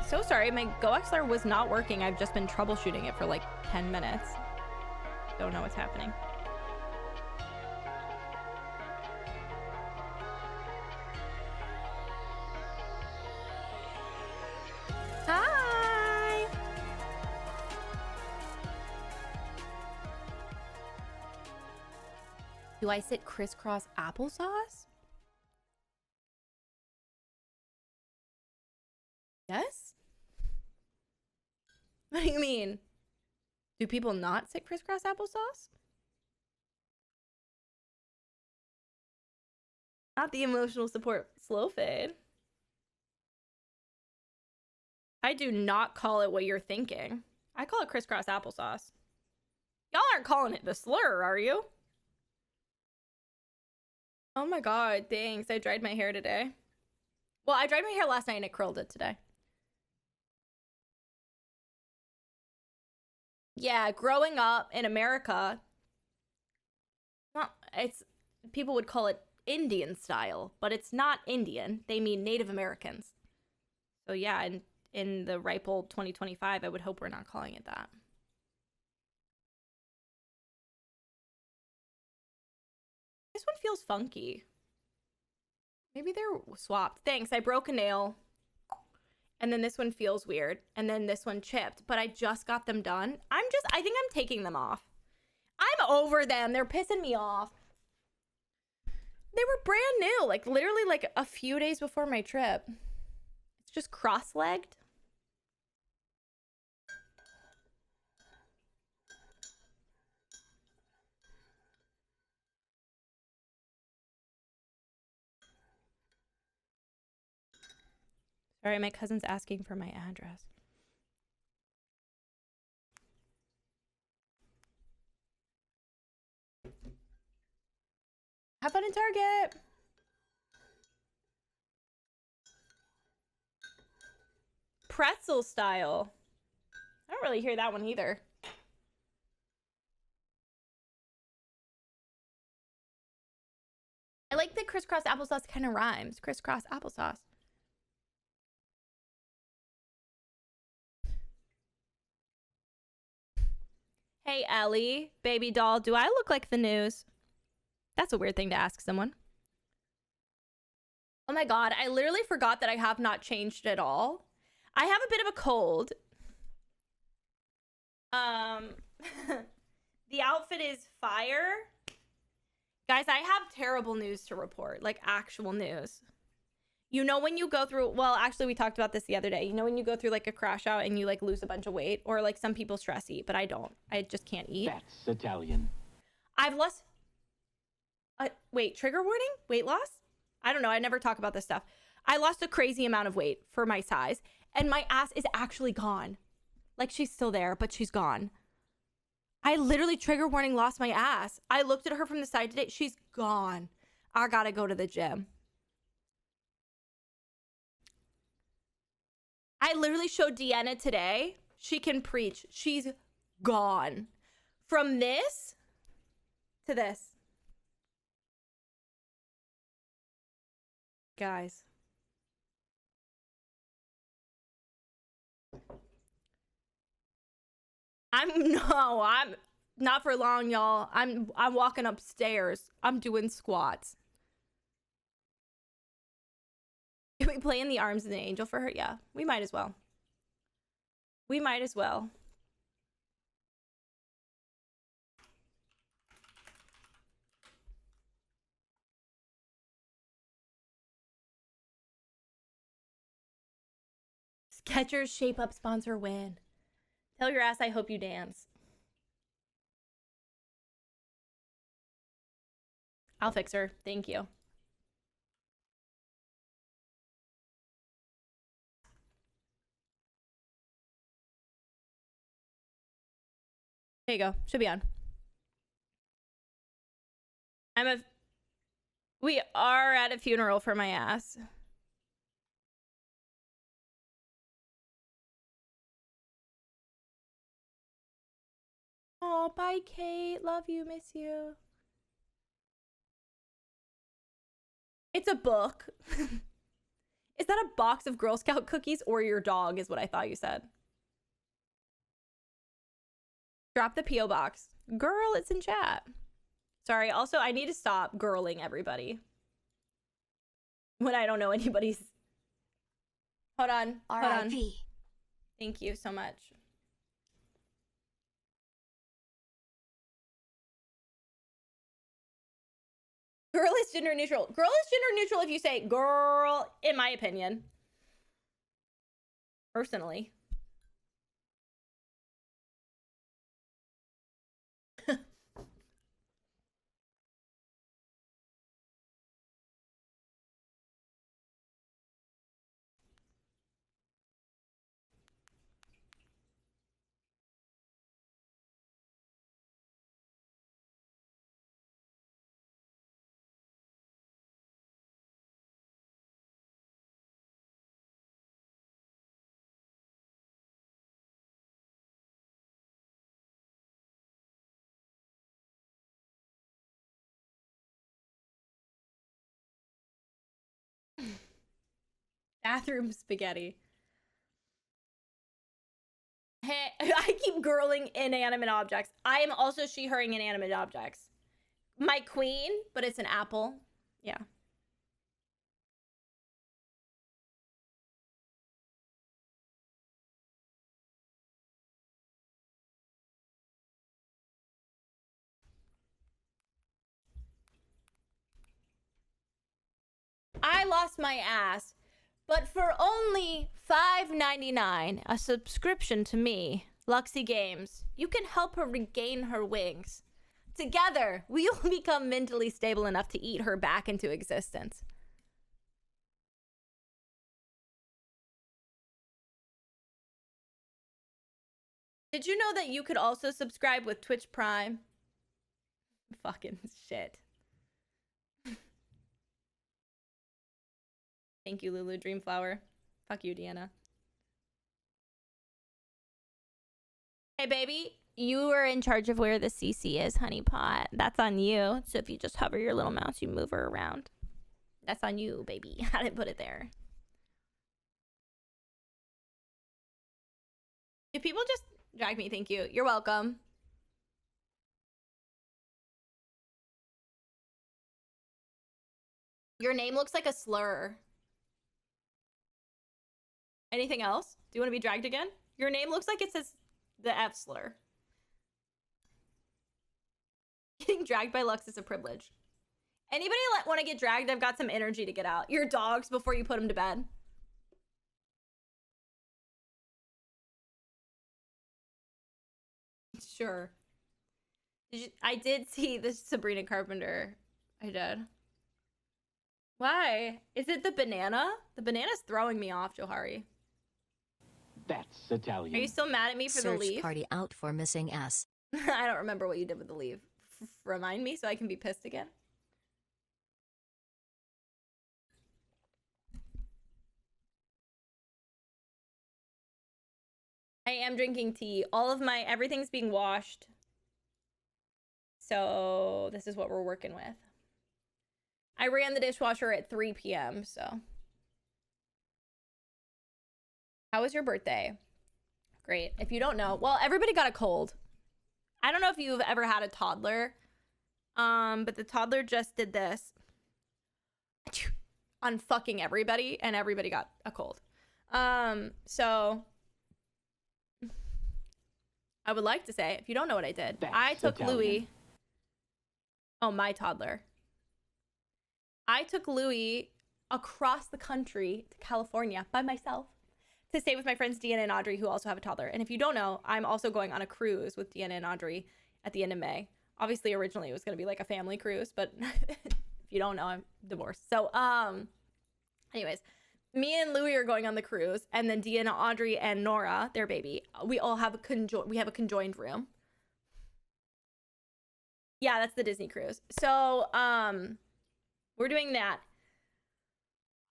So sorry, my GoXLR was not working. I've just been troubleshooting it for like 10 minutes. Don't know what's happening. Hi! Do I sit crisscross applesauce? Yes? What do you mean? Do people not sit crisscross applesauce? Not the emotional support slow fade. I do not call it what you're thinking. I call it crisscross applesauce. Y'all aren't calling it the slur, are you? Oh my god, thanks. I dried my hair today. Well, I dried my hair last night and it curled it today. Yeah, growing up in America, it's people would call it Indian style, but it's not Indian. They mean Native Americans. So yeah, in the ripe old 2025, I would hope we're not calling it that. This one feels funky. Maybe they're swapped. Thanks, I broke a nail. And then this one feels weird. And then this one chipped, but I just got them done. I think I'm taking them off. I'm over them. They're pissing me off. They were brand new, like literally like a few days before my trip. It's just cross-legged. Sorry, my cousin's asking for my address. Have fun in Target. Pretzel style. I don't really hear that one either. I like that crisscross applesauce kind of rhymes. Crisscross applesauce. Hey, Ellie, baby doll, do I look like the news? That's a weird thing to ask someone. Oh my god, I literally forgot that I have not changed at all. I have a bit of a cold. The outfit is fire. Guys, I have terrible news to report, like actual news. You know when you go through, well, actually we talked about this the other day. You know when you go through like a crash out and you like lose a bunch of weight, or like some people stress eat, but I don't. I just can't eat. That's Italian. I've lost, wait, trigger warning? Weight loss? I don't know. I never talk about this stuff. I lost a crazy amount of weight for my size, and my ass is actually gone. Like she's still there, but she's gone. I literally, trigger warning, lost my ass. I looked at her from the side today. She's gone. I gotta go to the gym. I literally showed Deanna today. She can preach. She's gone. From this to this. Guys. I'm not for long, y'all. I'm walking upstairs. I'm doing squats. Can we play in the arms of the angel for her? Yeah, we might as well. We might as well. Skechers Shape Up sponsor win. Tell your ass I hope you dance. I'll fix her. Thank you. There you go. Should be on. We are at a funeral for my ass. Oh, bye, Kate. Love you. Miss you. It's a book. Is that a box of Girl Scout cookies or your dog is what I thought you said. Drop the P.O. box. Girl, it's in chat. Sorry, also, I need to stop girling everybody. When I don't know anybody's... Hold on. Hold on. Thank you so much. Girl is gender neutral. Girl is gender neutral if you say girl, in my opinion. Personally. Bathroom spaghetti. Hey, I keep girling inanimate objects. I am also she-herring inanimate objects. My queen, but it's an apple. Yeah. I lost my ass, but for only $5.99, a subscription to me, Luxy Games, you can help her regain her wings. Together, we'll become mentally stable enough to eat her back into existence. Did you know that you could also subscribe with Twitch Prime? Fucking shit. Thank you, Lulu Dreamflower. Fuck you, Deanna. Hey, baby. You are in charge of where the CC is, honeypot. That's on you. So if you just hover your little mouse, you move her around. That's on you, baby. I didn't put it there. If people just drag me, thank you. You're welcome. Your name looks like a slur. Anything else? Do you want to be dragged again? Your name looks like it says the F slur. Getting dragged by Lux is a privilege. Anybody want to get dragged? I've got some energy to get out. Your dogs before you put them to bed. Sure. I did see the Sabrina Carpenter. I did. Why? Is it the banana? The banana's throwing me off, Johari. That's Italian. Are you still mad at me for the leaf? Search party out for missing S. I don't remember what you did with the leaf. Remind me so I can be pissed again. I am drinking tea. Everything's being washed. So this is what we're working with. I ran the dishwasher at 3 p.m. So. How was your birthday? Great. If you don't know, well, everybody got a cold. I don't know if you've ever had a toddler, but the toddler just did this on fucking everybody, and everybody got a cold. So I would like to say, if you don't know what I did, I took Louis. Oh, my toddler. I took Louis across the country to California by myself to stay with my friends Deanna and Audrey, who also have a toddler. And if you don't know, I'm also going on a cruise with Deanna and Audrey at the end of May. Obviously, originally it was going to be like a family cruise, but if you don't know, I'm divorced. So, anyways, me and Louis are going on the cruise, and then Deanna, Audrey, and Nora, their baby, we all have a conjoined room. Yeah, that's the Disney cruise. So, we're doing that.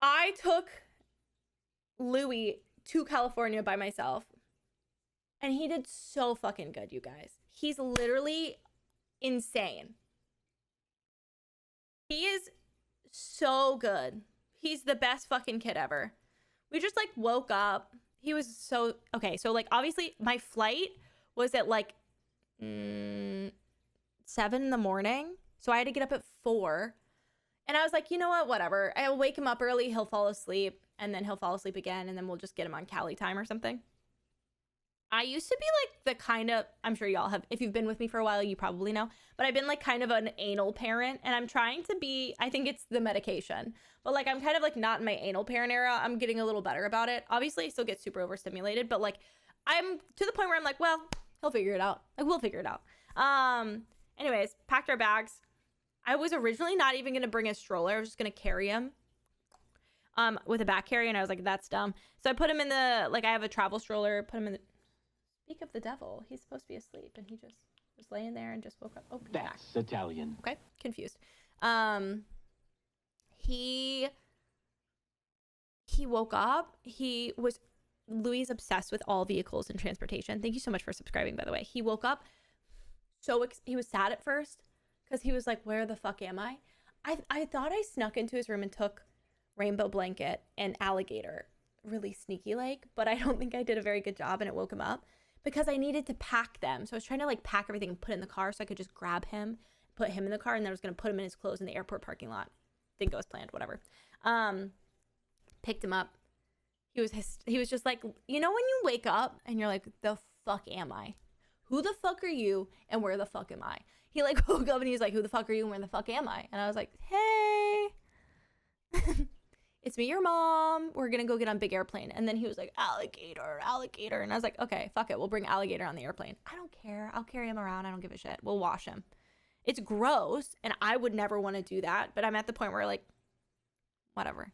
I took Louis to California by myself, and he did so fucking good, you guys. He's literally insane. He is so good. He's the best fucking kid ever. We just like woke up. He was so okay. So like obviously my flight was at like 7 in the morning. So I had to get up at 4. And I was like, you know what? Whatever. I'll wake him up early. He'll fall asleep. And then he'll fall asleep again. And then we'll just get him on Cali time or something. I used to be like the kind of, I'm sure y'all have, if you've been with me for a while, you probably know, but I've been like kind of an anal parent, and I'm trying to be, I think it's the medication, but like I'm kind of like not in my anal parent era. I'm getting a little better about it. Obviously I still get super overstimulated, but like I'm to the point where I'm like, well, he'll figure it out. Like we'll figure it out. Anyways, packed our bags. I was originally not even going to bring a stroller. I was just going to carry him with a back carry, and I was like, that's dumb. So I put him in the, like I have a travel stroller, put him in the, speak of the devil, he's supposed to be asleep, and he just was laying there and just woke up. Oh, he's back. That's Italian. Okay, confused. He woke up. Louis is obsessed with all vehicles and transportation. Thank you so much for subscribing, by the way. He woke up he was sad at first because he was like, where the fuck am I? I thought I snuck into his room and took Rainbow Blanket and Alligator really sneaky like, but I don't think I did a very good job, and it woke him up because I needed to pack them. So I was trying to like pack everything and put it in the car so I could just grab him, put him in the car, and then I was going to put him in his clothes in the airport parking lot. Think it was planned, whatever. Picked him up. He was just like, you know, when you wake up and you're like, the fuck am I? Who the fuck are you? And where the fuck am I? He like woke up and he's like, who the fuck are you? And where the fuck am I? And I was like, hey, it's me, your mom. We're going to go get on big airplane. And then he was like, alligator. And I was like, okay, fuck it. We'll bring Alligator on the airplane. I don't care. I'll carry him around. I don't give a shit. We'll wash him. It's gross, and I would never want to do that. But I'm at the point where like, whatever.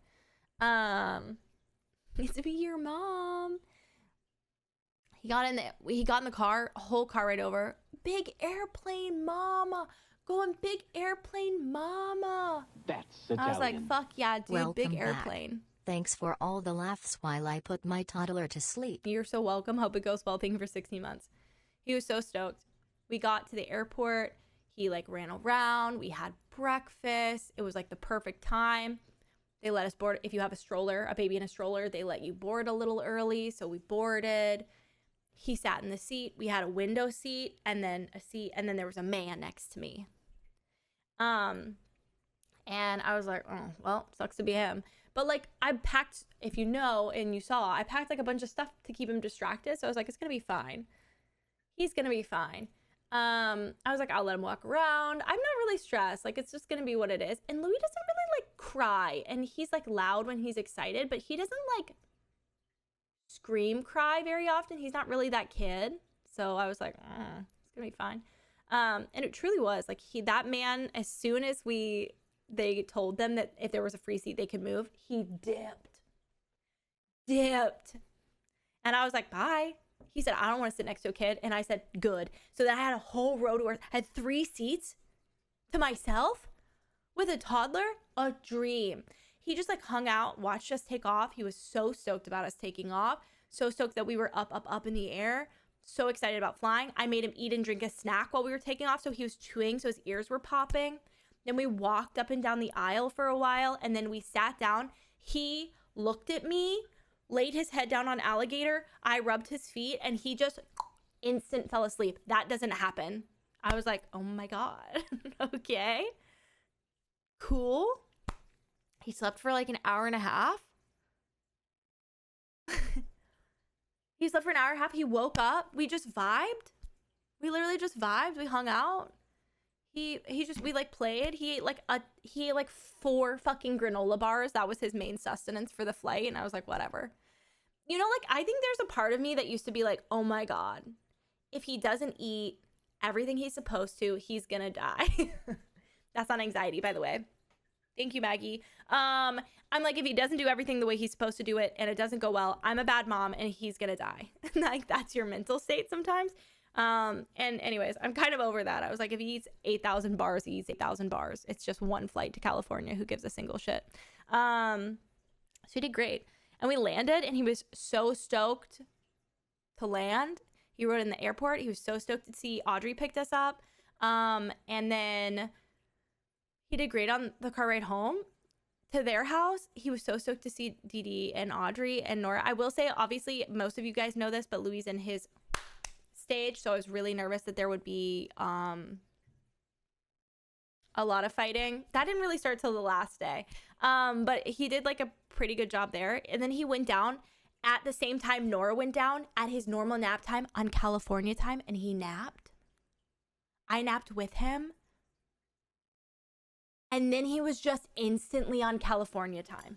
It's me, your mom. He got in the car, whole car right over. Big airplane, mama. Going big airplane, mama. That's Italian. I was like, fuck yeah, dude, Welcome big back. airplane. Thanks for all the laughs while I put my toddler to sleep. You're so welcome. Hope it goes well. Thank you for 16 months. He was so stoked. We got to the airport. He like ran around. We had breakfast. It was like the perfect time. They let us board. If you have a baby in a stroller, they let you board a little early. So we boarded. He sat in the seat. We had a window seat and then a seat. And then there was a man next to me. And I was like, oh, well, sucks to be him. But like I packed, if you know, and you saw, I packed like a bunch of stuff to keep him distracted. So I was like, it's going to be fine. He's going to be fine. I was like, I'll let him walk around. I'm not really stressed. Like, it's just going to be what it is. And Louis doesn't really like cry. And he's like loud when he's excited, but he doesn't like scream cry very often. He's not really that kid. So I was like, it's going to be fine. And it truly was like that man, as soon as they told them that if there was a free seat, they could move, he dipped. And I was like, bye. He said, I don't want to sit next to a kid. And I said, good. So then I had a whole row to where I had 3 seats to myself with a toddler. A dream. He just like hung out, watched us take off. He was so stoked about us taking off. So stoked that we were up in the air. So excited about flying. I made him eat and drink a snack while we were taking off. So he was chewing, so his ears were popping. Then we walked up and down the aisle for a while. And then we sat down. He looked at me, laid his head down on Alligator. I rubbed his feet and he just instant fell asleep. That doesn't happen. I was like, oh my God. Okay. Cool. He slept for like an hour and a half. He slept for an hour and a half. He woke up. We just vibed. We literally just vibed. We hung out. We like played. He ate like 4 fucking granola bars. That was his main sustenance for the flight. And I was like, whatever. You know, like, I think there's a part of me that used to be like, oh my God, if he doesn't eat everything he's supposed to, he's gonna die. That's not anxiety, by the way. Thank you, Maggie. I'm like, if he doesn't do everything the way he's supposed to do it and it doesn't go well, I'm a bad mom and he's gonna die. Like, that's your mental state sometimes. And anyways, I'm kind of over that. I was like, if he eats 8,000 bars, he eats 8,000 bars. It's just one flight to California. Who gives a single shit? So he did great. And we landed and he was so stoked to land. He rode in the airport. He was so stoked to see Audrey picked us up. And then he did great on the car ride home. to their house. He was so stoked to see Dee Dee and Audrey and Nora. I will say, obviously, most of you guys know this, but Louis in his stage, so I was really nervous that there would be a lot of fighting. That didn't really start till the last day, but he did like a pretty good job there. And then he went down at the same time Nora went down at his normal nap time on California time, and he napped. I napped with him. And then he was just instantly on California time.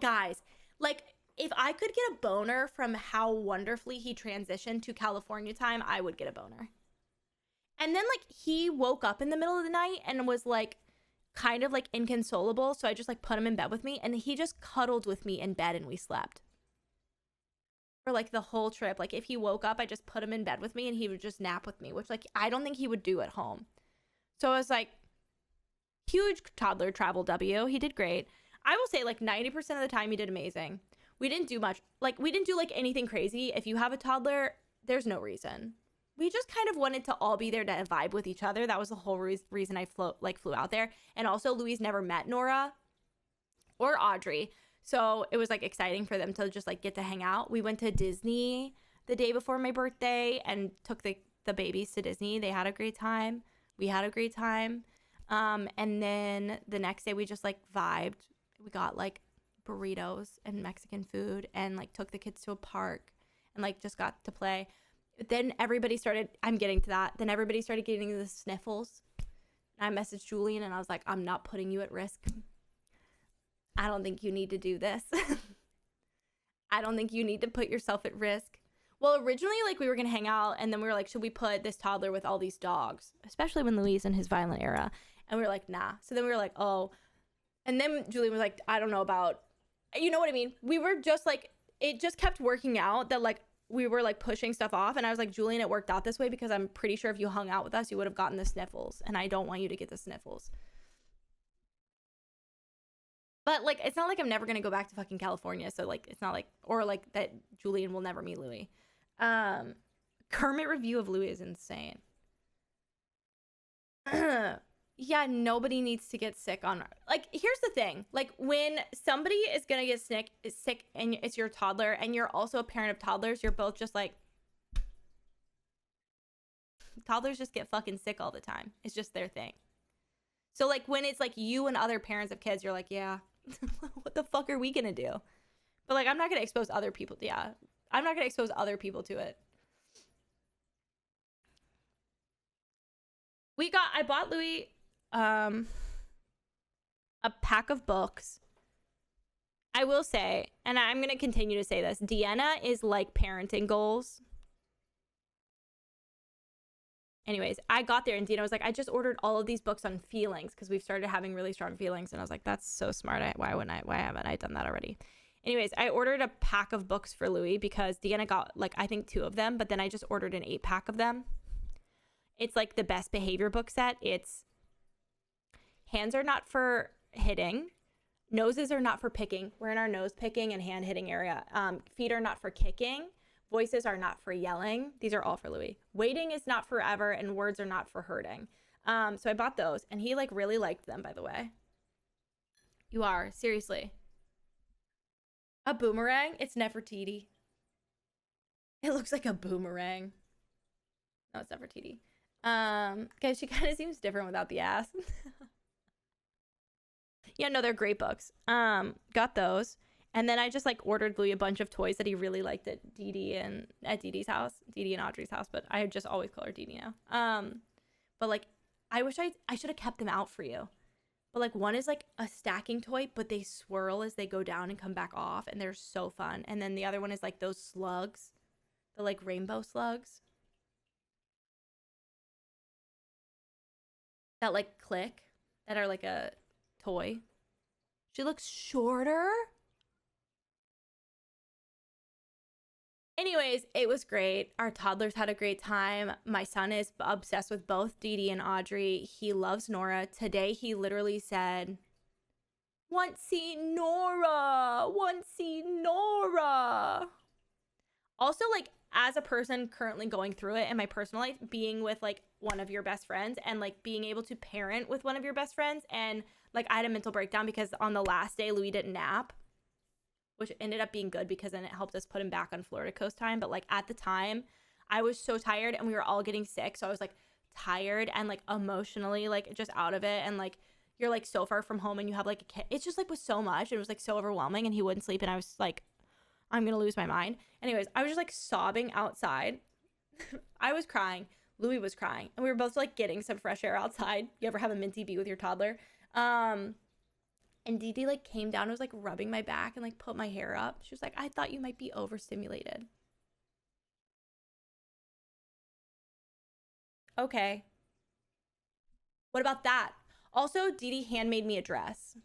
Guys, like, if I could get a boner from how wonderfully he transitioned to California time, I would get a boner. And then, like, he woke up in the middle of the night and was, like, kind of, like, inconsolable. So I just, like, put him in bed with me. And he just cuddled with me in bed and we slept. For, like, the whole trip. Like, if he woke up, I just put him in bed with me and he would just nap with me. Which, like, I don't think he would do at home. So I was, like, huge toddler travel W. He did great. I will say, like, 90% of the time he did amazing. We didn't do much. Like, we didn't do, like, anything crazy. If you have a toddler, there's no reason. We just kind of wanted to all be there to vibe with each other. That was the whole reason I flew out there. And also, Louise never met Nora or Audrey. So it was, like, exciting for them to just, like, get to hang out. We went to Disney the day before my birthday and took the babies to Disney. They had a great time. We had a great time. And then the next day we just, like, vibed. We got, like, burritos and Mexican food and, like, took the kids to a park and, like, just got to play. Then everybody started, I'm getting to that. Then everybody started getting the sniffles. And I messaged Julian and I was like, I'm not putting you at risk. I don't think you need to do this. I don't think you need to put yourself at risk. Well, originally, like, we were going to hang out and then we were like, should we put this toddler with all these dogs? Especially when Louise in his violent era. And we were like, nah. So then we were like, oh. And then Julian was like, I don't know about, you know what I mean? We were just like, it just kept working out that, like, we were, like, pushing stuff off. And I was like, Julian, it worked out this way because I'm pretty sure if you hung out with us, you would have gotten the sniffles. And I don't want you to get the sniffles. But, like, it's not like I'm never going to go back to fucking California. So, like, it's not like, or, like, that Julian will never meet Louis. Kermit review of Louis is insane. Yeah, nobody needs to get sick on, like, here's the thing. Like, when somebody is gonna get sick and it's your toddler and you're also a parent of toddlers, you're both just like, toddlers just get fucking sick all the time. It's just their thing. So, like, when it's like you and other parents of kids, you're like, yeah, what the fuck are we gonna do? But, like, I'm not gonna expose other people. Yeah, I'm not gonna expose other people to it. I bought Louis a pack of books. I will say, and I'm going to continue to say this, Deanna is like parenting goals. Anyways, I got there and Deanna was like, I just ordered all of these books on feelings because we've started having really strong feelings. And I was like, that's so smart. Why haven't I done that already? Anyways, I ordered a pack of books for Louis because Deanna got, like, I think 2 of them, but then I just ordered an 8-pack of them. It's like the best behavior book set. It's hands are not for hitting. Noses are not for picking. We're in our nose picking and hand hitting area. Feet are not for kicking. Voices are not for yelling. These are all for Louis. Waiting is not forever, and words are not for hurting. So I bought those, and he, like, really liked them, by the way. You are, seriously. A boomerang? It's Nefertiti. It looks like a boomerang. No, it's Nefertiti. Guys, she kind of seems different without the ass. Yeah, no, they're great books. Got those. And then I just, like, ordered Louis a bunch of toys that he really liked at Dee Dee and Audrey's house, but I just always call her Dee Dee now. But, like, I wish I should have kept them out for you. But, like, one is, like, a stacking toy, but they swirl as they go down and come back off, and they're so fun. And then the other one is, like, those slugs, the, like, rainbow slugs that, like, click, that are like a toy. She looks shorter. Anyways, it was great. Our toddlers had a great time. My son is obsessed with both Dee Dee and Audrey. He loves Nora. Today, he literally said, "Want see Nora. Want see Nora." Also, like, as a person currently going through it in my personal life, being with like one of your best friends and like being able to parent with one of your best friends, and like I had a mental breakdown because on the last day Louis didn't nap, which ended up being good because then it helped us put him back on Florida coast time. But like at the time I was so tired and we were all getting sick, so I was like tired and like emotionally like just out of it, and like you're like so far from home and you have like a kid. It's just like was so much. It was like so overwhelming, and he wouldn't sleep and I was like, I'm gonna lose my mind. Anyways, I was just like sobbing outside. I was crying. Louis was crying, and we were both like getting some fresh air outside. You ever have a minty bee with your toddler? And Dee Dee like came down and was like rubbing my back and like put my hair up. She was like, I thought you might be overstimulated. Okay. What about that? Also, Dee Dee handmade me a dress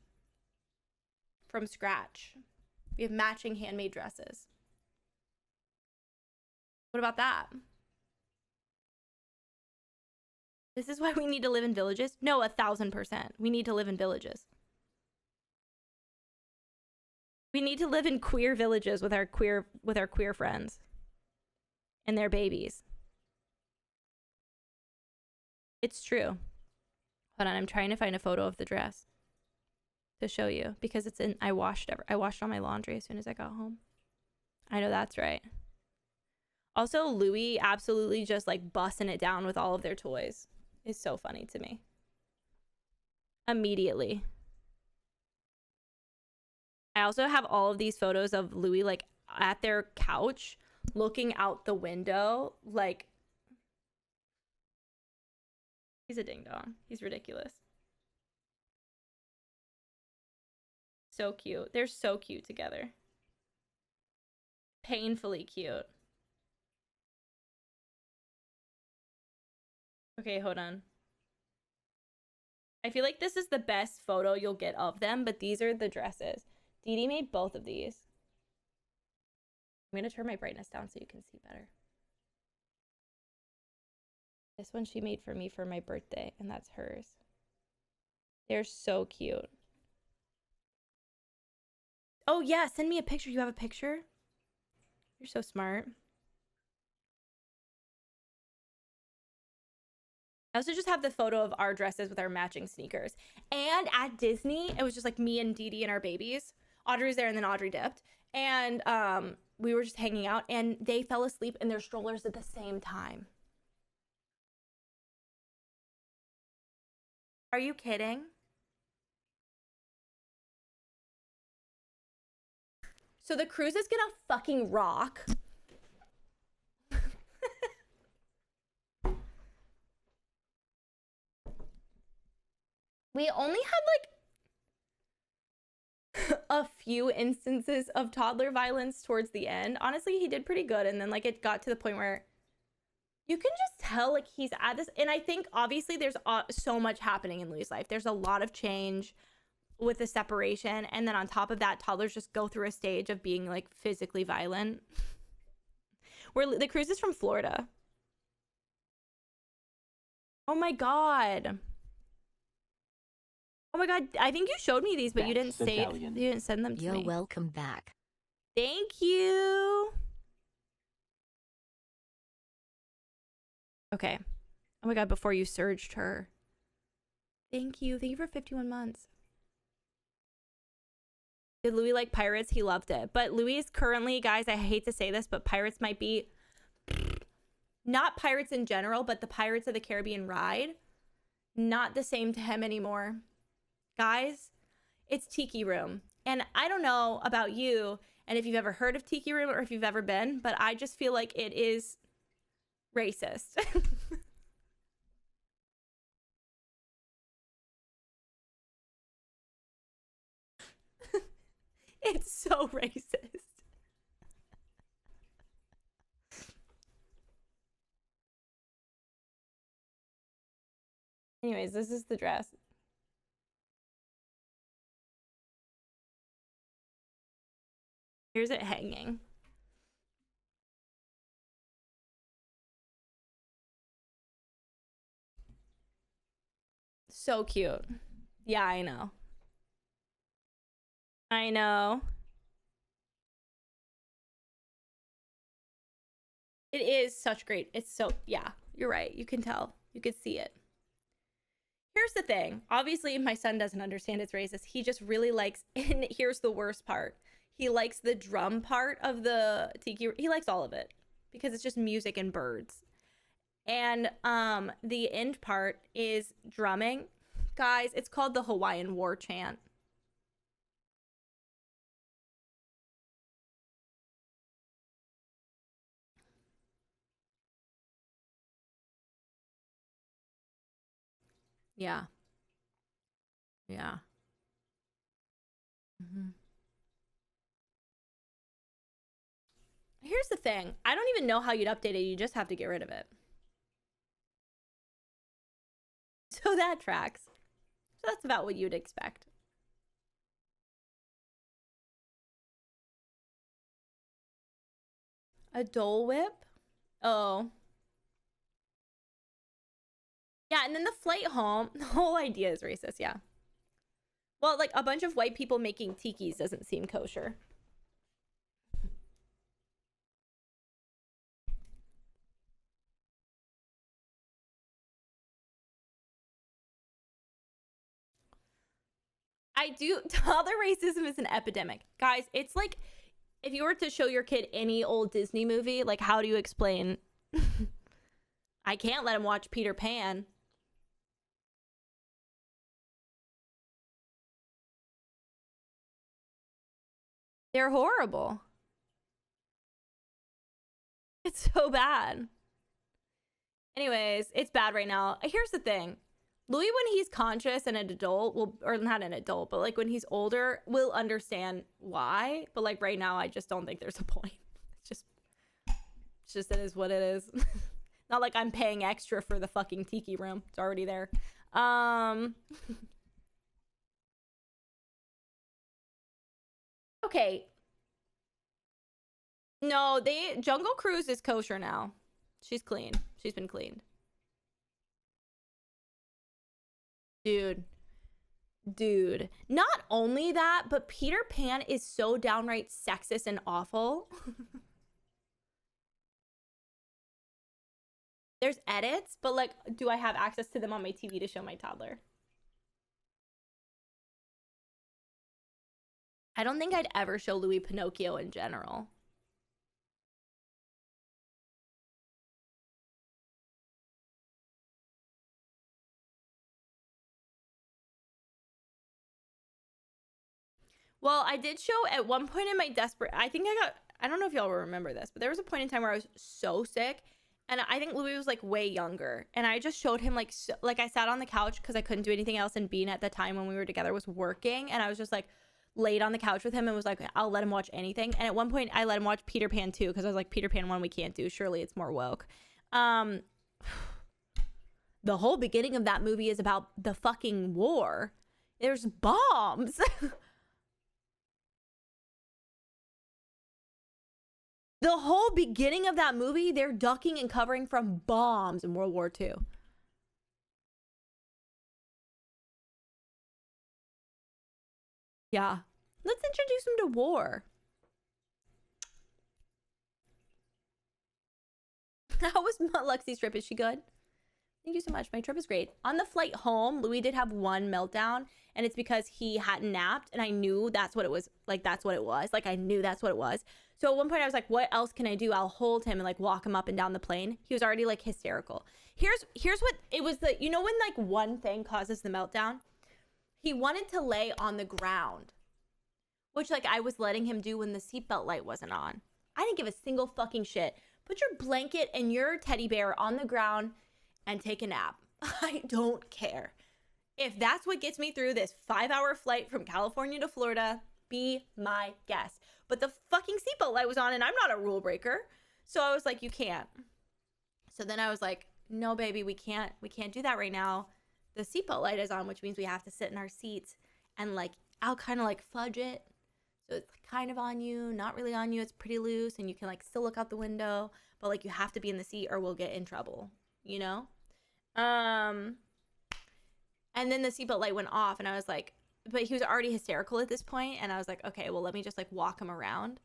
from scratch. We have matching handmade dresses. What about that? This is why we need to live in villages? No, 1,000%. We need to live in villages. We need to live in queer villages with our queer friends and their babies. It's true. Hold on, I'm trying to find a photo of the dress to show you because it's in. I washed all my laundry as soon as I got home. I know that's right. Also, Louis absolutely just like busting it down with all of their toys is so funny to me. Immediately. I also have all of these photos of Louis like at their couch looking out the window like he's a ding dong. He's ridiculous. So cute. They're so cute together. Painfully cute. Okay, hold on. I feel like this is the best photo you'll get of them, but these are the dresses. Dee Dee made both of these. I'm gonna turn my brightness down so you can see better. This one she made for me for my birthday, and that's hers. They're so cute. Oh yeah, send me a picture. You have a picture? You're so smart. I also just have the photo of our dresses with our matching sneakers. And at Disney, it was just like me and Dee Dee and our babies. Audrey was there and then Audrey dipped. And we were just hanging out and they fell asleep in their strollers at the same time. Are you kidding? So the cruise is gonna fucking rock. We only had like a few instances of toddler violence towards the end. Honestly, he did pretty good. And then like it got to the point where you can just tell like he's at this. And I think obviously there's so much happening in Louis' life. There's a lot of change with the separation. And then on top of that, toddlers just go through a stage of being like physically violent. Where the cruise is from Florida. Oh my God. Oh my God, I think you showed me these, but you didn't say you didn't send them to me. You're welcome back. Thank you. Okay. Oh my God, before you surged her. Thank you. Thank you for 51 months. Did Louis like Pirates? He loved it. But Louis is currently, guys, I hate to say this, but Pirates might be not Pirates in general, but the Pirates of the Caribbean ride. Not the same to him anymore. Guys, it's Tiki Room. And I don't know about you and if you've ever heard of Tiki Room or if you've ever been, but I just feel like it is racist. It's so racist. Anyways, this is the dress. Here's it hanging. So cute. Yeah, I know. I know. It is such great. It's so, yeah, you're right. You can tell. You could see it. Here's the thing. Obviously, my son doesn't understand it's racist. He just really likes, and here's the worst part. He likes the drum part of the tiki. He likes all of it because it's just music and birds. And the end part is drumming. Guys, it's called the Hawaiian War Chant. Yeah. Yeah. Mm-hmm. Here's the thing. I don't even know how you'd update it. You just have to get rid of it. So that tracks. So that's about what you'd expect. A Dole Whip? Oh. Yeah, and then the flight home, the whole idea is racist, yeah. Well, like a bunch of white people making tikis doesn't seem kosher. I do. Toddler racism is an epidemic. Guys, it's like if you were to show your kid any old Disney movie, like how do you explain? I can't let him watch Peter Pan. They're horrible. It's so bad. Anyways, it's bad right now. Here's the thing. Louis, when he's conscious and an adult, will, or not an adult, but like when he's older, will understand why. But like right now, I just don't think there's a point. It's just it is what it is. Not like I'm paying extra for the fucking tiki room. It's already there. Okay. No, Jungle Cruise is kosher now. She's clean. She's been cleaned. Dude. Not only that, but Peter Pan is so downright sexist and awful. There's edits, but like, do I have access to them on my TV to show my toddler? I don't think I'd ever show Louis Pinocchio in general. Well, I did show at one point in my I don't know if y'all will remember this, but there was a point in time where I was so sick. And I think Louis was like way younger. And I just showed him like I sat on the couch because I couldn't do anything else. And Bean at the time when we were together was working. And I was just like laid on the couch with him and was like, I'll let him watch anything. And at one point I let him watch Peter Pan 2 because I was like, Peter Pan 1 we can't do. Surely it's more woke. The whole beginning of that movie is about the fucking war. There's bombs. The whole beginning of that movie, they're ducking and covering from bombs in World War II. Yeah. Let's introduce him to war. How was Luxie's trip? Is she good? Thank you so much. My trip is great. On the flight home, Louis did have one meltdown, and it's because he hadn't napped, and I knew that's what it was. Like, that's what it was. Like, I knew that's what it was. So at one point I was like, what else can I do? I'll hold him and like walk him up and down the plane. He was already like hysterical. Here's what it was. You know when like one thing causes the meltdown? He wanted to lay on the ground, which like I was letting him do when the seatbelt light wasn't on. I didn't give a single fucking shit. Put your blanket and your teddy bear on the ground and take a nap. I don't care. If that's what gets me through this 5-hour flight from California to Florida, be my guest. But the fucking seatbelt light was on and I'm not a rule breaker. So I was like, you can't. So then I was like, no, baby, we can't do that right now. The seatbelt light is on, which means we have to sit in our seats and like, I'll kind of like fudge it. So it's kind of on you, not really on you. It's pretty loose and you can like still look out the window, but like you have to be in the seat or we'll get in trouble, you know? And then the seatbelt light went off and I was like, but he was already hysterical at this point, and I was like, okay, well, let me just like walk him around.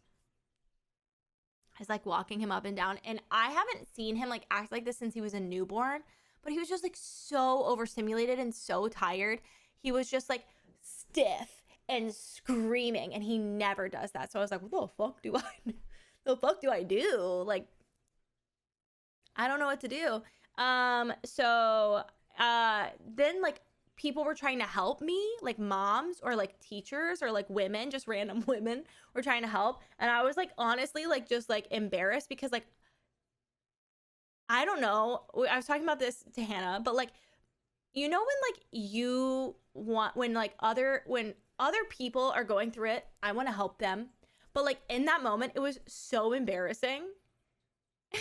is like walking him up and down. And I haven't seen him like act like this since he was a newborn, but he was just like so overstimulated and so tired. He was just like stiff and screaming, and he never does that. So I was like, what the fuck do I do? Like, I don't know what to do. Then like people were trying to help me, like moms or like teachers or like women, just random women were trying to help. And I was like, honestly, like just like embarrassed because like, I don't know. I was talking about this to Hannah, but like, you know, when like when other people are going through it, I want to help them. But like in that moment, it was so embarrassing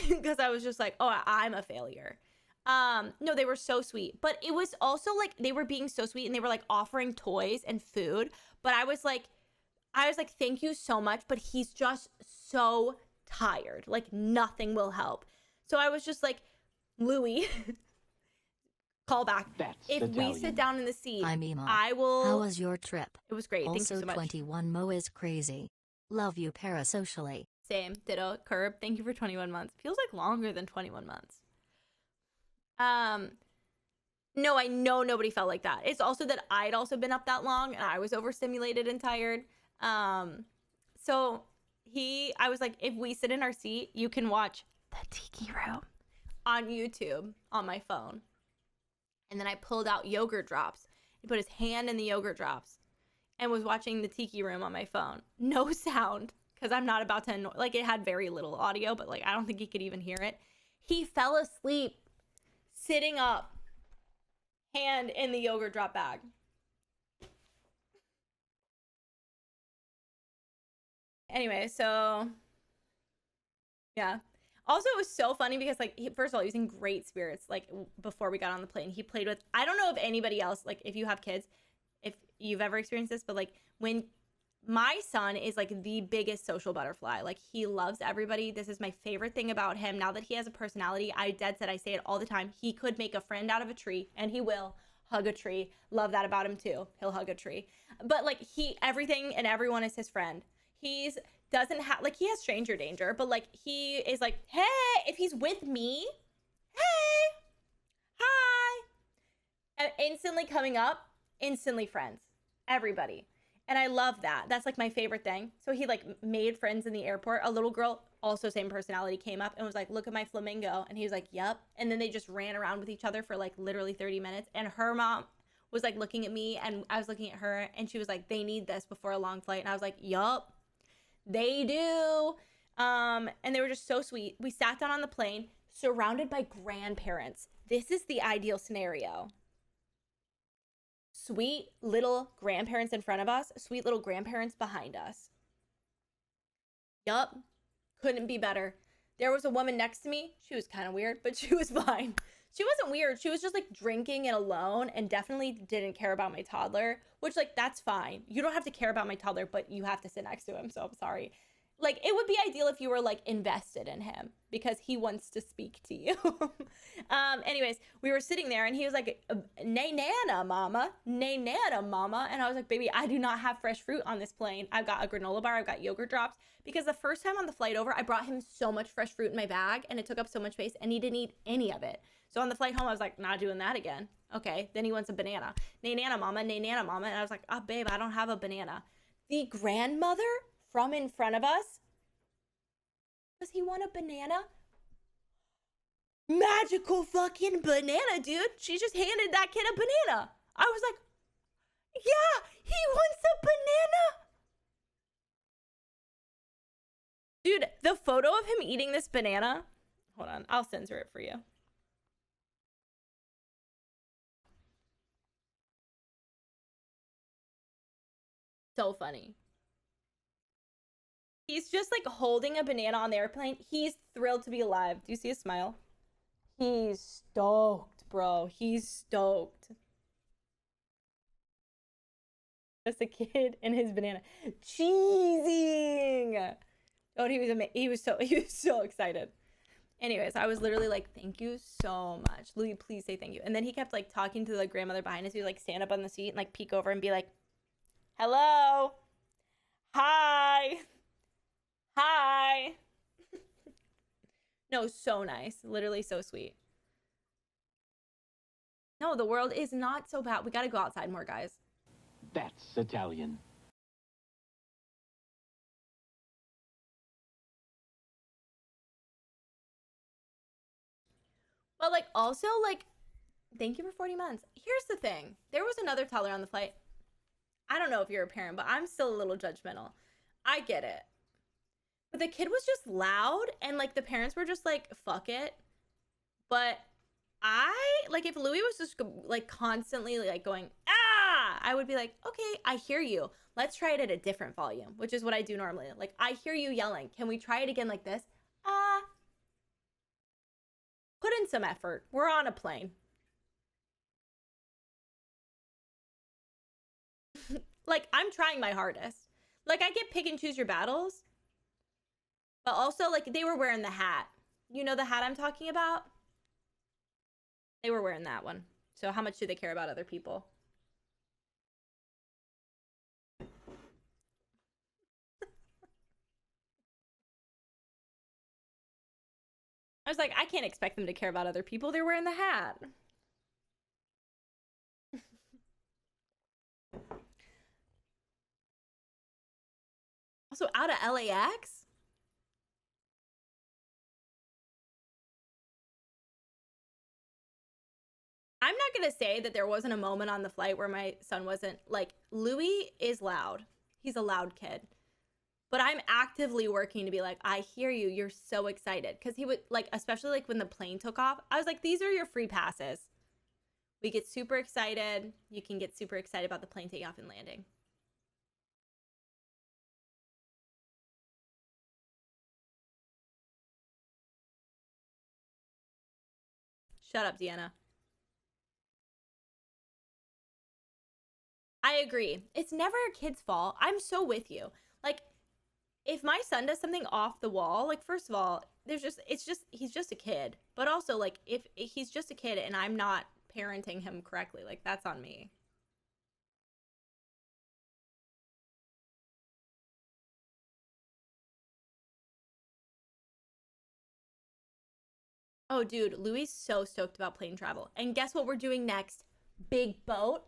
because I was just like, oh, I'm a failure. No, they were so sweet, but it was also like they were being so sweet and they were like offering toys and food. But I was like, thank you so much. But he's just so tired. Like nothing will help. So I was just like, Louie, call back. That's if Italian. we sit down in the seat, I'm Ema. I will. How was your trip? It was great. Thank you Also, so much. 21 Mo is crazy. Love you parasocially. Same. Ditto. Curb. Thank you for 21 months. Feels like longer than 21 months. No, I know nobody felt like that. It's also that I'd also been up that long and I was overstimulated and tired. So I was like, if we sit in our seat, you can watch The Tiki Room on YouTube on my phone. And then I pulled out yogurt drops. He put his hand in the yogurt drops and was watching The Tiki Room on my phone. No sound, because I'm not about to annoy. Like, it had very little audio, but like I don't think he could even hear it. He fell asleep sitting up, hand in the yogurt drop bag. Anyway, so yeah. Also, it was so funny because like first of all, he was in great spirits. Like before we got on the plane, he played with, I don't know if anybody else, like if you have kids, if you've ever experienced this, but like when my son is like the biggest social butterfly. Like he loves everybody. This is my favorite thing about him. Now that he has a personality, I say it all the time. He could make a friend out of a tree, and he will hug a tree. Love that about him too. He'll hug a tree. But like everything and everyone is his friend. He has stranger danger, but like he is like, hey, if he's with me, hey, hi, and instantly coming up, instantly friends, everybody. And I love that. That's like my favorite thing. So he like made friends in the airport. A little girl, also same personality, came up and was like, look at my flamingo. And he was like, yep. And then they just ran around with each other for like literally 30 minutes. And her mom was like looking at me and I was looking at her and she was like, they need this before a long flight. And I was like, yup, they do. And they were just so sweet. We sat down on the plane surrounded by grandparents. This is the ideal scenario. Sweet little grandparents in front of us, sweet little grandparents behind us. Yup, couldn't be better. There was a woman next to me. She was kind of weird, but she was fine. She wasn't weird. She was just like drinking and alone and definitely didn't care about my toddler, which like, that's fine. You don't have to care about my toddler, but you have to sit next to him. So I'm sorry. Like, it would be ideal if you were like invested in him because he wants to speak to you. Anyways, we were sitting there and he was like, nay nana mama, nay nana mama. And I was like, baby, I do not have fresh fruit on this plane. I've got a granola bar, I've got yogurt drops, because the first time on the flight over, I brought him so much fresh fruit in my bag and it took up so much space and he didn't eat any of it. So on the flight home, I was like, not doing that again. Okay, then he wants a banana. Nay nana mama, nay nana mama. And I was like, oh babe, I don't have a banana. The grandmother from in front of us, does he want a banana? Magical fucking banana, dude. She just handed that kid a banana. I was like, yeah, he wants a banana. Dude, the photo of him eating this banana, hold on, I'll censor it for you. So funny. He's just like holding a banana on the airplane. He's thrilled to be alive. Do you see his smile? He's stoked, bro. He's stoked. Just a kid and his banana cheesing. Oh, he was so excited. Anyways, I was literally like, thank you so much. Louis, please say thank you. And then he kept like talking to the grandmother behind us. He would like stand up on the seat and like peek over and be like, hello. Hi. Hi. No, so nice. Literally so sweet. No, the world is not so bad. We got to go outside more, guys. That's Italian. But like also like thank you for 40 months. Here's the thing. There was another teller on the flight. I don't know if you're a parent, but I'm still a little judgmental. I get it. But the kid was just loud and like the parents were just like fuck it. But I like if Louis was just like constantly like going ah, I would be like, "Okay, I hear you. Let's try it at a different volume," which is what I do normally. Like, I hear you yelling. Can we try it again like this? Ah. Put in some effort. We're on a plane. Like, I'm trying my hardest. Like, I get pick and choose your battles. But also, like, they were wearing the hat. You know the hat I'm talking about? They were wearing that one. So how much do they care about other people? I was like, I can't expect them to care about other people. They're wearing the hat. Also, out of LAX? I'm not going to say that there wasn't a moment on the flight where my son wasn't like, Louis is loud. He's a loud kid. But I'm actively working to be like, I hear you. You're so excited. Because he would, like, especially like when the plane took off, I was like, these are your free passes. We get super excited. You can get super excited about the plane taking off and landing. Shut up, Deanna. I agree. It's never a kid's fault. I'm so with you. Like, if my son does something off the wall, like, first of all, he's just a kid. But also, like, if he's just a kid and I'm not parenting him correctly, like, that's on me. Oh, dude, Louis is so stoked about plane travel. And guess what we're doing next? Big boat.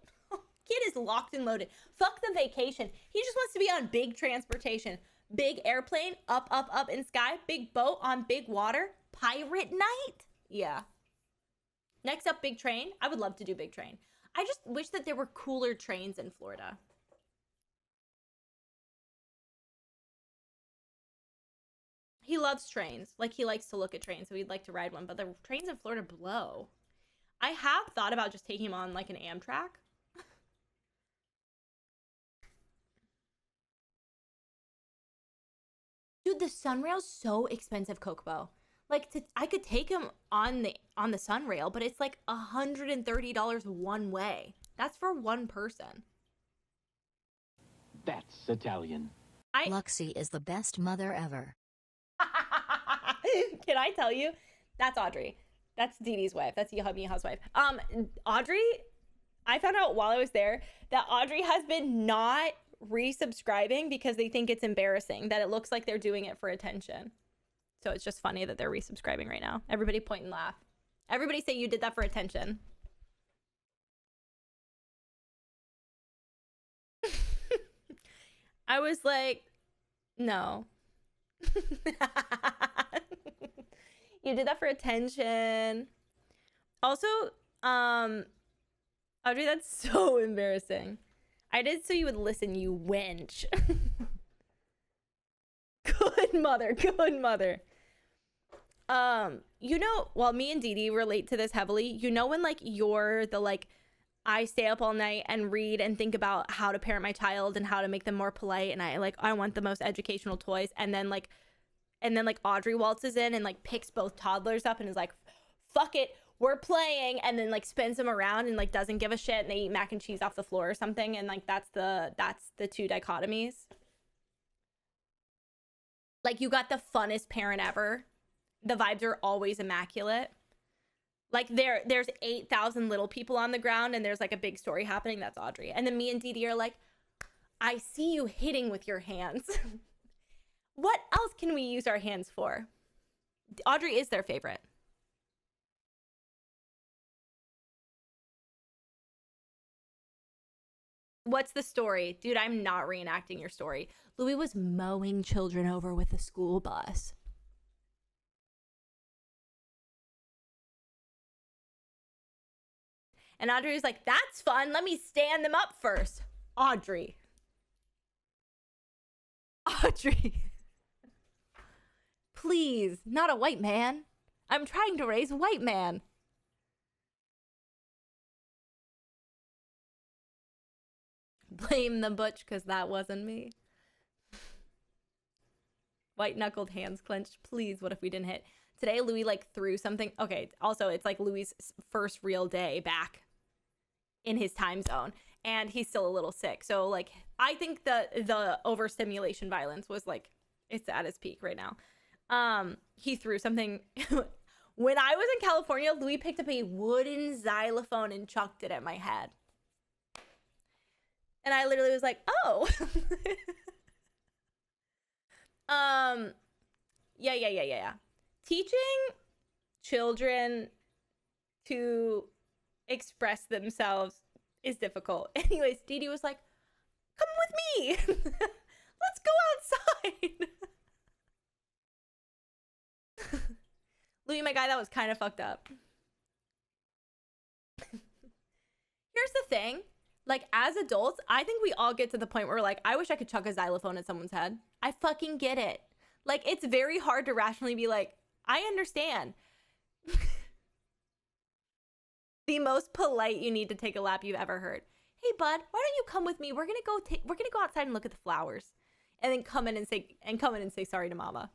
Kid is locked and loaded. Fuck the vacation. He just wants to be on big transportation. Big airplane, up, up, up in sky. Big boat on big water. Pirate night? Yeah. Next up, big train. I would love to do big train. I just wish that there were cooler trains in Florida. He loves trains. Like, he likes to look at trains, so he'd like to ride one. But the trains in Florida blow. I have thought about just taking him on, like, an Amtrak. Dude, the Sunrail's so expensive, Kokobo. Like, I could take him on the Sunrail, but it's like $130 one way. That's for one person. That's Italian. Luxie is the best mother ever. Can I tell you? That's Audrey. That's Dee Dee's wife. That's Yummy wife. Audrey, I found out while I was there that Audrey has been not resubscribing because they think it's embarrassing, that it looks like they're doing it for attention. So it's just funny that they're resubscribing right now. Everybody point and laugh. Everybody say you did that for attention. I was like, no. You did that for attention. Also, Audrey, that's so embarrassing. I did so you would listen, you wench. Good mother, good mother. You know, while me and Dee Dee relate to this heavily, you know when like you're the like, I stay up all night and read and think about how to parent my child and how to make them more polite, and I want the most educational toys, and then Audrey waltzes in and like picks both toddlers up and is like, fuck it, we're playing, and then like spins them around and like doesn't give a shit, and they eat mac and cheese off the floor or something, and like that's the two dichotomies. Like, you got the funnest parent ever. The vibes are always immaculate. Like, there's 8,000 little people on the ground and there's like a big story happening. That's Audrey. And then me and Dee Dee are like, I see you hitting with your hands. What else can we use our hands for? Audrey is their favorite. What's the story? Dude, I'm not reenacting your story. Louis was mowing children over with a school bus. And Audrey was like, that's fun. Let me stand them up first. Audrey. Audrey. Please, not a white man. I'm trying to raise a white man. Blame the butch because that wasn't me. White knuckled, hands clenched. Please, what if we didn't hit? Today, Louis like threw something. Okay, also, it's like Louis' first real day back in his time zone. And he's still a little sick. So like, I think the overstimulation violence was like, it's at its peak right now. He threw something. When I was in California, Louis picked up a wooden xylophone and chucked it at my head. And I literally was like, oh. Yeah. Teaching children to express themselves is difficult. Anyways, Dee Dee was like, come with me. Let's go outside. Louis, my guy, that was kind of fucked up. Here's the thing. Like, as adults, I think we all get to the point where we're like, I wish I could chuck a xylophone at someone's head. I fucking get it. Like, it's very hard to rationally be like, I understand. The most polite you need to take a lap you've ever heard. Hey, bud, why don't you come with me? We're gonna go outside and look at the flowers, and then come in and say sorry to mama.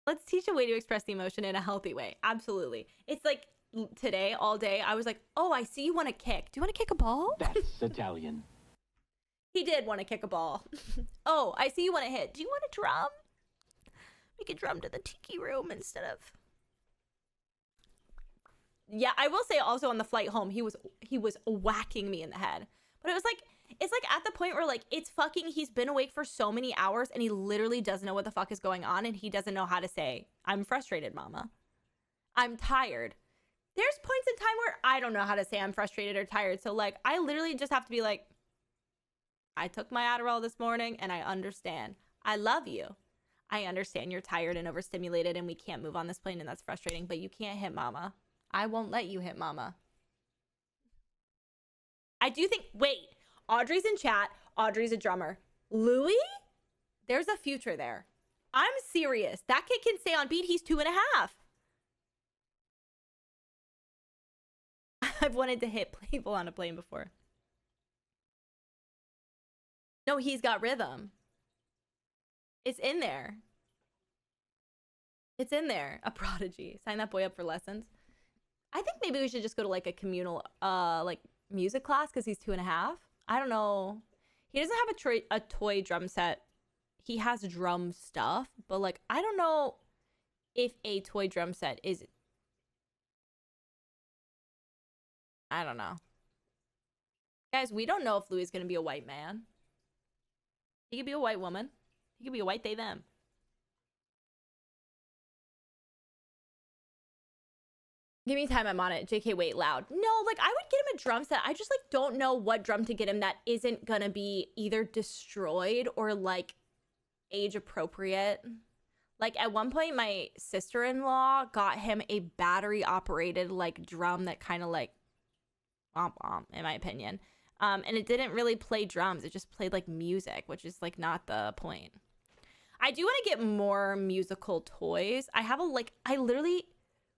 Let's teach a way to express the emotion in a healthy way. Absolutely. It's like today, all day, I was like, oh, I see you want to kick. Do you want to kick a ball? That's Italian. He did want to kick a ball. Oh, I see you want to hit. Do you want to drum? We could drum to the tiki room instead of... Yeah, I will say also on the flight home, he was whacking me in the head. But it was like, it's like at the point where like, it's fucking, he's been awake for so many hours and he literally doesn't know what the fuck is going on. And he doesn't know how to say, I'm frustrated, mama. I'm tired. There's points in time where I don't know how to say I'm frustrated or tired. So like, I literally just have to be like, I took my Adderall this morning and I understand. I love you. I understand you're tired and overstimulated and we can't move on this plane and that's frustrating, but you can't hit mama. I won't let you hit mama. I do think, wait, Audrey's in chat. Audrey's a drummer. Louis? There's a future there. I'm serious. That kid can stay on beat. He's 2.5. I've wanted to hit people on a plane before. No, he's got rhythm. It's in there. It's in there. A prodigy. Sign that boy up for lessons. I think maybe we should just go to like a communal like music class because he's 2.5. I don't know. He doesn't have a toy drum set. He has drum stuff, but like I don't know if a toy drum set is... I don't know. Guys, we don't know if Louis is going to be a white man. He could be a white woman. He could be a white they, them. Give me time, I'm on it. JK, wait, loud. No, like, I would get him a drum set. I just, like, don't know what drum to get him that isn't gonna be either destroyed or, like, age-appropriate. Like, at one point, my sister-in-law got him a battery-operated, like, drum that kind of, like, womp-womp, in my opinion. And it didn't really play drums. It just played, like, music, which is, like, not the point. I do want to get more musical toys. I have I literally...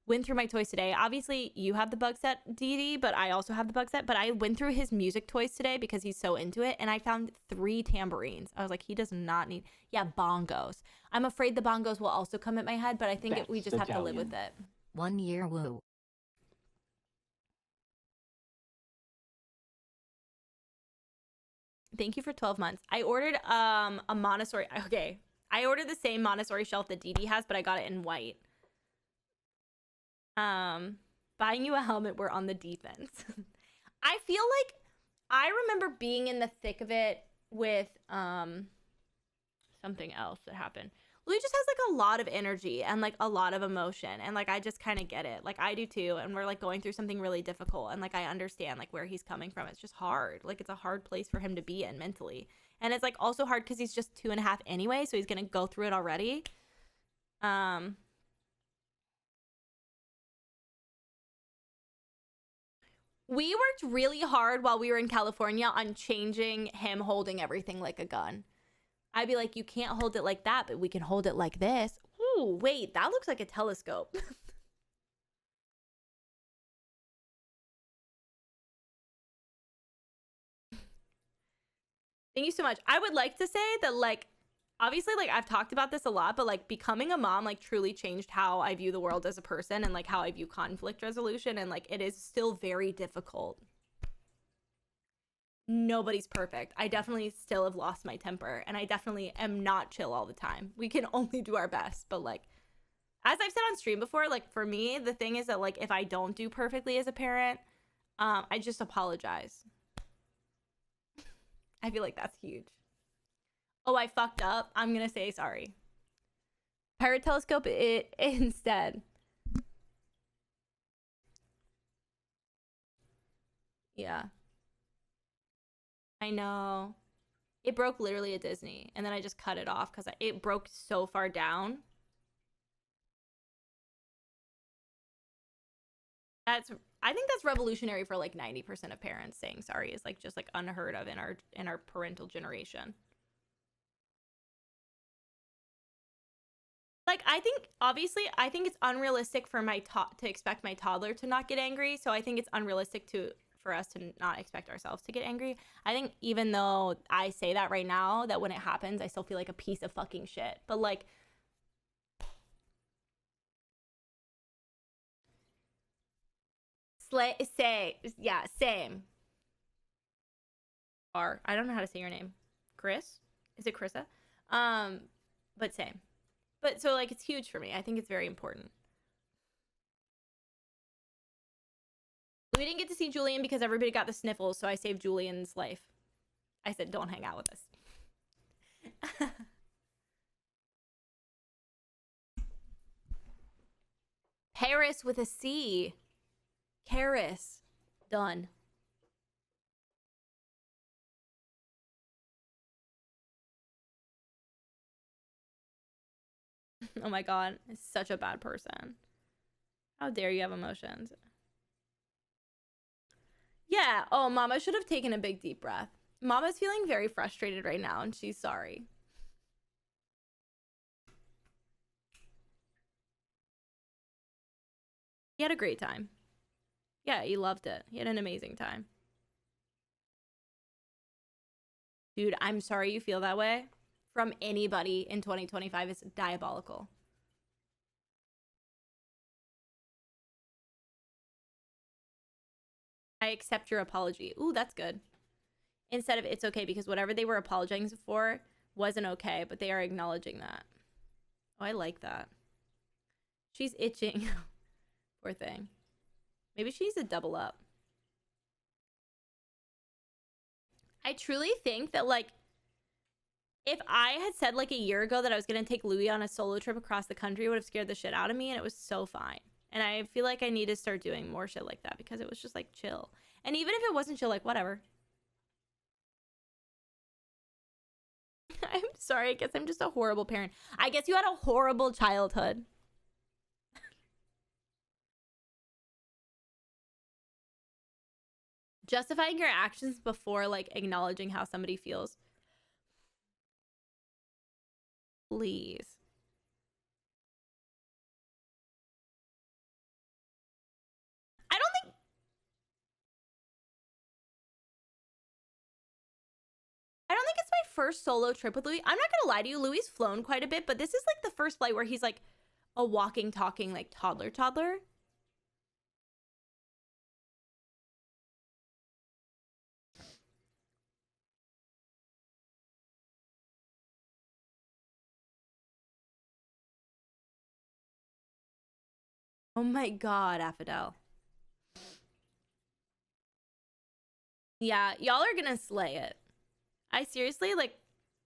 went through my toys today. Obviously, you have the bug set, Dee Dee, but I also have the bug set. But I went through his music toys today because he's so into it, and I found 3 tambourines. I was like, he does not need... Yeah, bongos. I'm afraid the bongos will also come at my head, but I think we just have to live with it. 1 year woo. Thank you for 12 months. I ordered a Montessori... Okay, I ordered the same Montessori shelf that Dee Dee has, but I got it in white. Buying you a helmet, we're on the defense. I feel like I remember being in the thick of it with something else that happened. Louis just has like a lot of energy and like a lot of emotion, and like I just kind of get it. Like I do too, and we're like going through something really difficult, and like I understand like where he's coming from. It's just hard. Like it's a hard place for him to be in mentally, and it's like also hard because he's just 2.5 anyway, so he's gonna go through it already. We worked really hard while we were in California on changing him holding everything like a gun. I'd be like, you can't hold it like that, but we can hold it like this. Ooh, wait, that looks like a telescope. Thank you so much. I would like to say that, like, obviously, like, I've talked about this a lot, but, like, becoming a mom, like, truly changed how I view the world as a person and, like, how I view conflict resolution. And, like, it is still very difficult. Nobody's perfect. I definitely still have lost my temper, and I definitely am not chill all the time. We can only do our best, but like as I've said on stream before, like for me, the thing is that like if I don't do perfectly as a parent, I just apologize. I feel like that's huge. Oh, I fucked up. I'm gonna say sorry. Pirate telescope it instead. Yeah. I know. It broke literally at Disney, and then I just cut it off because it broke so far down. I think that's revolutionary for like 90% of parents. Saying sorry is like just like unheard of in our parental generation. Like I think obviously I think it's unrealistic for to expect my toddler to not get angry. So I think it's unrealistic for us to not expect ourselves to get angry. I think even though I say that right now, that when it happens, I still feel like a piece of fucking shit. But like, same. I don't know how to say your name. Chris? Is it Chrissa? But same. But so like it's huge for me. I think it's very important. We didn't get to see Julian because everybody got the sniffles, so I saved Julian's life. I said, don't hang out with us. Paris with a C. Karis. Done. Oh my god. It's such a bad person. How dare you have emotions? Yeah. Oh, Mama should have taken a big deep breath. Mama's feeling very frustrated right now, and she's sorry. He had a great time. Yeah, he loved it. He had an amazing time. Dude, I'm sorry you feel that way. From anybody in 2025 is diabolical. I accept your apology. Ooh, that's good. Instead of it's okay, because whatever they were apologizing for wasn't okay, but they are acknowledging that. Oh, I like that. She's itching. Poor thing. Maybe she needs to double up. I truly think that, like, if I had said, like, a year ago that I was going to take Louis on a solo trip across the country, it would have scared the shit out of me, and it was so fine. And I feel like I need to start doing more shit like that because it was just, like, chill. And even if it wasn't chill, like, whatever. I'm sorry. I guess I'm just a horrible parent. I guess you had a horrible childhood. Justifying your actions before, like, acknowledging how somebody feels. Please. I don't think it's my first solo trip with Louis. I'm not gonna lie to you, Louis flown quite a bit, but this is like the first flight where he's like a walking, talking, like toddler. Oh my god, Affidel. Yeah, y'all are gonna slay it. I seriously, like,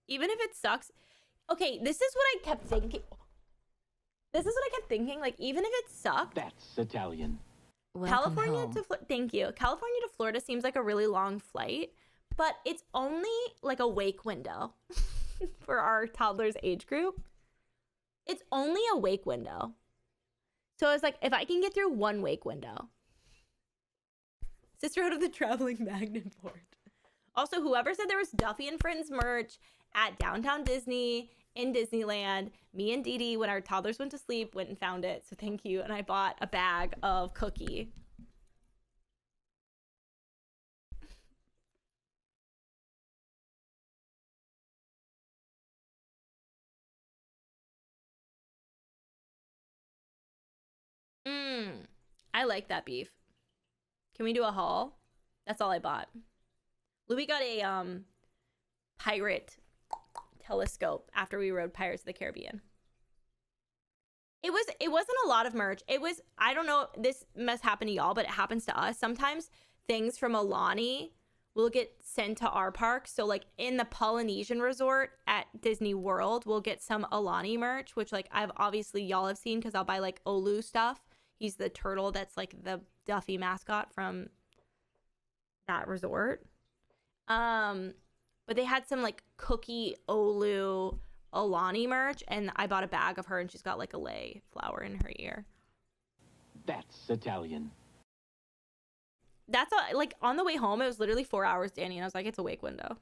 even if it sucks, Okay, this is what I kept thinking. This is what I kept thinking. Like, even if it sucked, That's Italian. Welcome California home. to thank you. California to Florida seems like a really long flight, but it's only like a wake window for our toddler's age group. It's only a wake window. So I was like, if I can get through one wake window. Sisterhood of the Traveling Magnet Board. Also, whoever said there was Duffy and Friends merch at Downtown Disney in Disneyland, me and Dee Dee, when our toddlers went to sleep, went and found it. So thank you. And I bought a bag of cookie. I like that beef. Can we do a haul? That's all I bought. Louis got a pirate telescope after we rode Pirates of the Caribbean. It wasn't a lot of merch. It was, I don't know, this must happen to y'all, but it happens to us. Sometimes things from Alani will get sent to our park. So like in the Polynesian resort at Disney World, we'll get some Alani merch, which like I've obviously y'all have seen because I'll buy like Olu stuff. He's the turtle that's like the Duffy mascot from that resort. But they had some like cookie Olu Alani merch, and I bought a bag of her, and she's got like a lei flower in her ear. That's Italian. That's like on the way home, it was literally 4 hours, Danny, and I was like, it's a wake window.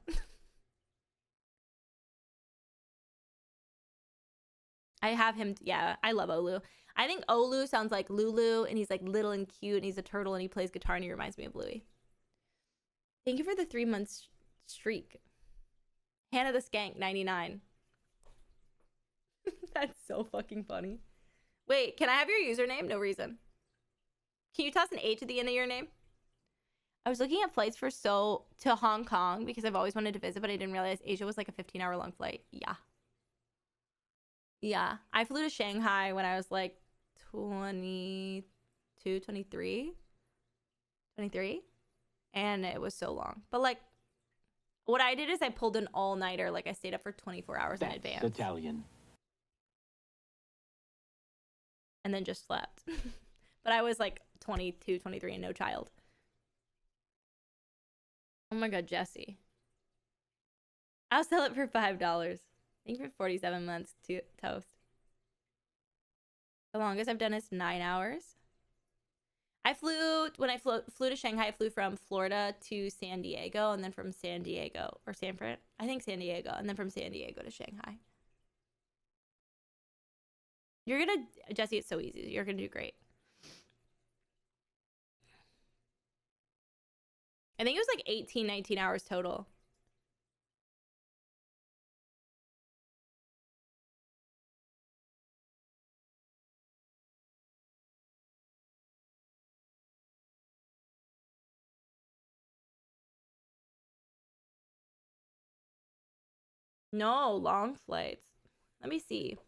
I have him. Yeah, I love Olu. I think Olu sounds like Lulu, and he's like little and cute, and he's a turtle, and he plays guitar, and he reminds me of Louie. Thank you for the 3 months streak. Hannah the Skank, 99. That's so fucking funny. Wait, can I have your username? No reason. Can you toss an H at the end of your name? I was looking at flights to Hong Kong because I've always wanted to visit, but I didn't realize Asia was like a 15-hour long flight. Yeah. I flew to Shanghai when I was like 22, 23. And it was so long. But like, what I did is I pulled an all-nighter. Like I stayed up for 24 hours in advance. That's Italian. And then just slept. But I was like 22, 23 and no child. Oh my God, Jesse. I'll sell it for $5. Thank you for 47 months to toast. The longest I've done is 9 hours. When I flew to Shanghai, I flew from Florida to San Diego, and then from San Diego, or San Fran, I think San Diego, and then from San Diego to Shanghai. Jesse, it's so easy. You're gonna do great. I think it was like 18, 19 hours total. No, long flights. Let me see.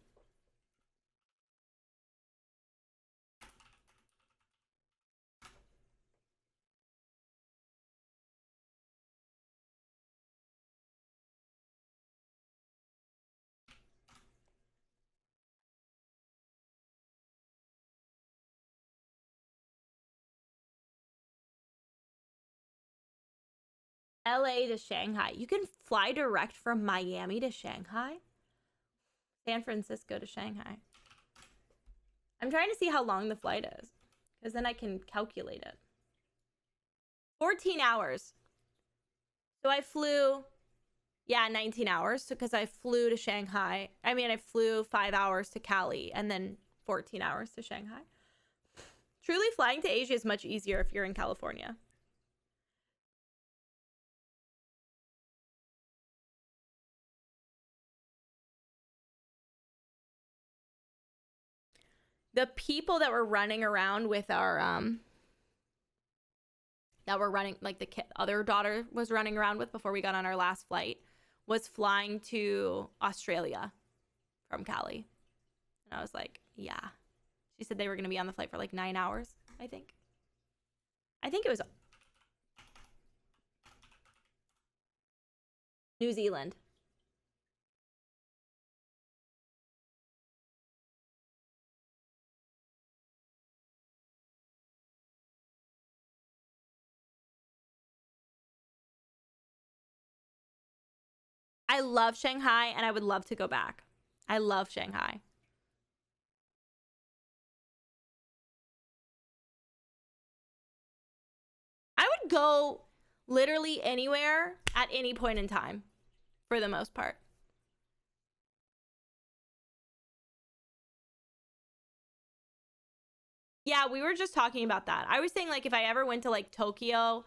LA to Shanghai. You can fly direct from Miami to Shanghai. San Francisco to Shanghai. I'm trying to see how long the flight is, because then I can calculate it. 14 hours. So I flew, 19 hours, because I flew to Shanghai. I flew 5 hours to Cali, and then 14 hours to Shanghai. Truly, flying to Asia is much easier if you're in California. The people that were running around with our the other daughter was running around with before we got on our last flight was flying to Australia from Cali. And I was like, yeah. She said they were going to be on the flight for like 9 hours, I think it was New Zealand. I love Shanghai and I would love to go back. I love Shanghai. I would go literally anywhere at any point in time for the most part. Yeah, we were just talking about that. I was saying, like, if I ever went to, like, Tokyo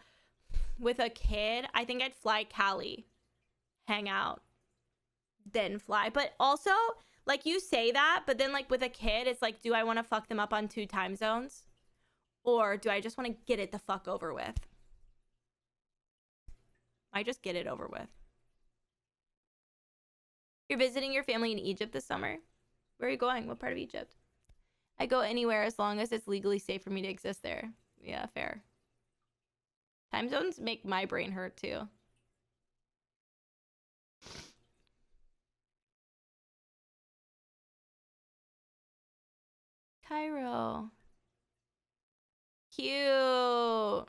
with a kid, I think I'd fly Cali, hang out, then fly. But also, like, you say that, but then, like, with a kid, it's like, do I want to fuck them up on 2 time zones? Or do I just want to get it the fuck over with? I just get it over with. You're visiting your family in Egypt this summer? Where are you going? What part of Egypt? I go anywhere as long as it's legally safe for me to exist there. Yeah, fair. Time zones make my brain hurt too. Cairo. Cute.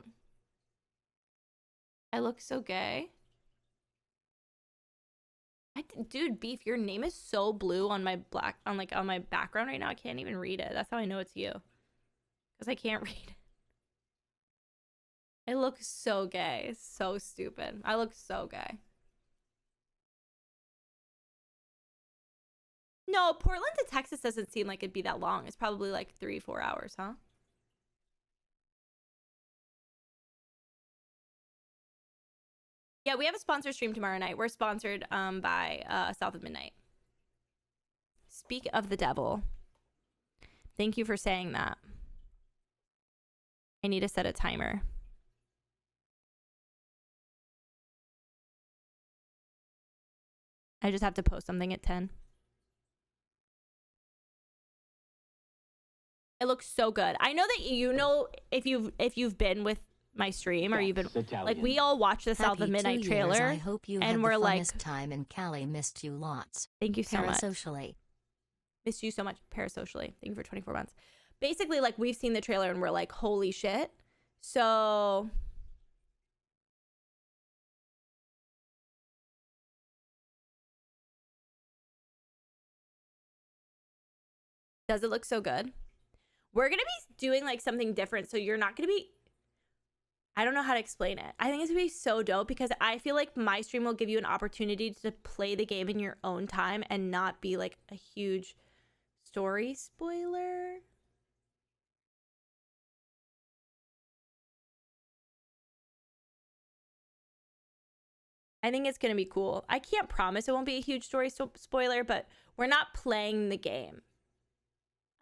I look so gay. Dude, Beef, your name is so blue on my on my background right now. I can't even read it. That's how I know it's you. Because I can't read it. I look so gay. It's so stupid. I look so gay. No, Portland to Texas doesn't seem like it'd be that long. It's probably like 3-4 hours, huh? Yeah, we have a sponsor stream tomorrow night. We're sponsored by South of Midnight. Speak of the devil. Thank you for saying that. I need to set a timer. I just have to post something at 10. It looks so good. I know that you know if you've been with my stream or you've been Italian. like we all watched the South of Midnight trailer. I hope you and had we're the like, funnest time in Cali. Missed you lots. Thank you so much. Parasocially. Missed you so much. Parasocially. Thank you for 24 months. Basically, like we've seen the trailer and we're like, holy shit. So does it look so good? We're going to be doing like something different. So you're not going to be, I don't know how to explain it. I think it's going to be so dope because I feel like my stream will give you an opportunity to play the game in your own time and not be like a huge story spoiler. I think it's going to be cool. I can't promise it won't be a huge story spoiler, but we're not playing the game.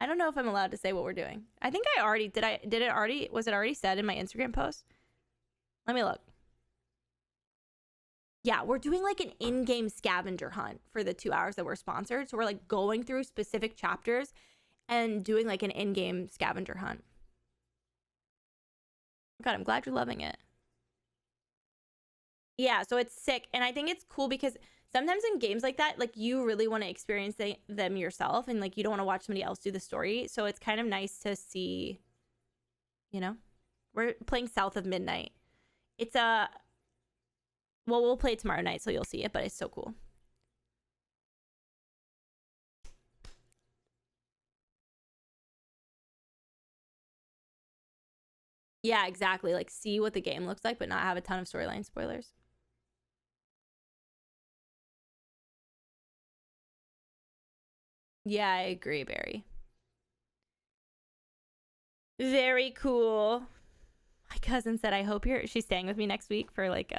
I don't know if I'm allowed to say what we're doing. I think I already was it already said in my Instagram post? Let me look. Yeah, we're doing like an in-game scavenger hunt for the 2 hours that we're sponsored. So we're like going through specific chapters and doing like an in-game scavenger hunt. God, I'm glad you're loving it. Yeah, so it's sick. And I think it's cool because sometimes in games like that, like you really want to experience them yourself and like you don't want to watch somebody else do the story. So it's kind of nice to see, you know, we're playing South of Midnight. It's well, we'll play it tomorrow night, so you'll see it, but it's so cool. Yeah, exactly. Like see what the game looks like, but not have a ton of storyline spoilers. Yeah, I agree, Barry. Very cool. My cousin said, I hope she's staying with me next week for like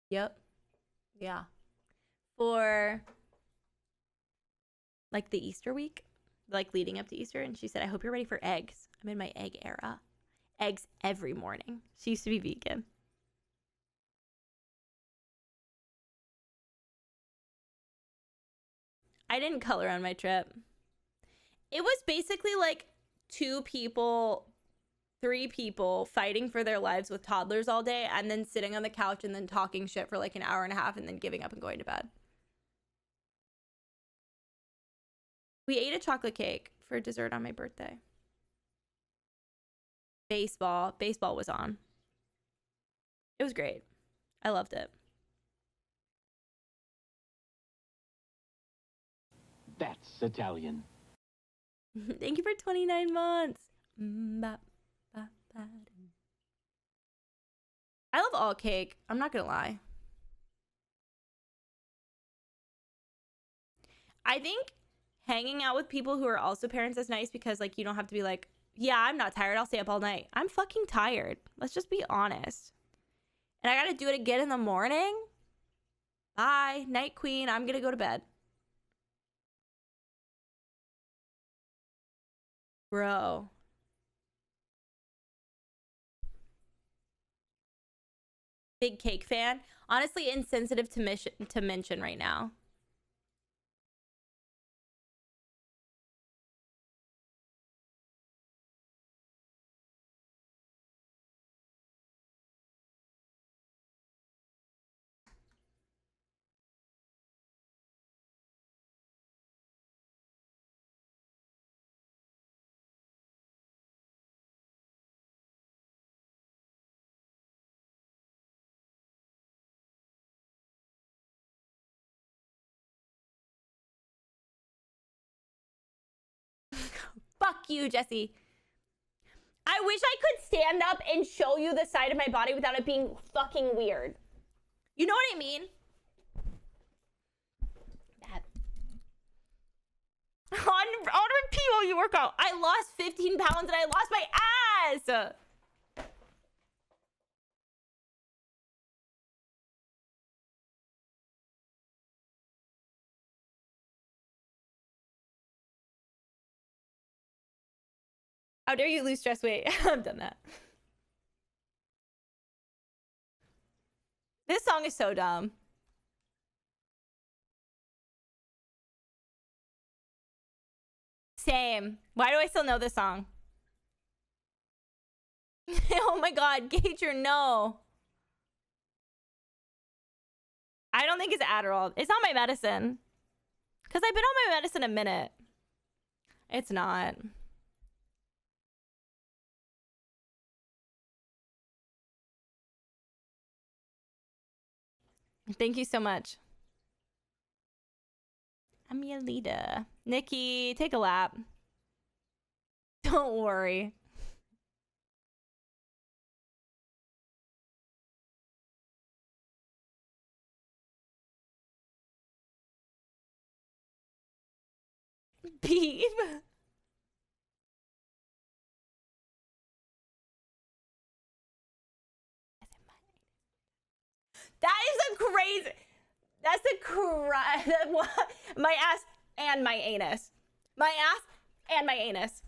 Yep. Yeah. For like the Easter week, like leading up to Easter. And she said, I hope you're ready for eggs. I'm in my egg era. Eggs every morning. She used to be vegan. I didn't color on my trip. It was basically like 2 people, 3 people fighting for their lives with toddlers all day and then sitting on the couch and then talking shit for like an hour and a half and then giving up and going to bed. We ate a chocolate cake for dessert on my birthday. Baseball was on. It was great. I loved it. Italian. Thank you for 29 months. Ba, ba, ba, dum. I love all cake. I'm not gonna lie. I think hanging out with people who are also parents is nice because like you don't have to be like, yeah, I'm not tired. I'll stay up all night. I'm fucking tired. Let's just be honest. And I gotta do it again in the morning. Bye, night queen. I'm gonna go to bed. Bro. Big cake fan. Honestly, insensitive to mention right now. Fuck you, Jesse. I wish I could stand up and show you the side of my body without it being fucking weird. You know what I mean? That. On repeat while you work out. I lost 15 pounds and I lost my ass. How dare you lose stress weight? I've done that. This song is so dumb. Same. Why do I still know this song? Oh my god, Gager, no. I don't think it's Adderall. It's not my medicine. Because I've been on my medicine a minute. It's not. Thank you so much. I'm your leader. Nikki, take a lap. Don't worry. Beef. That is a crazy. That's a my ass and my anus. My ass and my anus.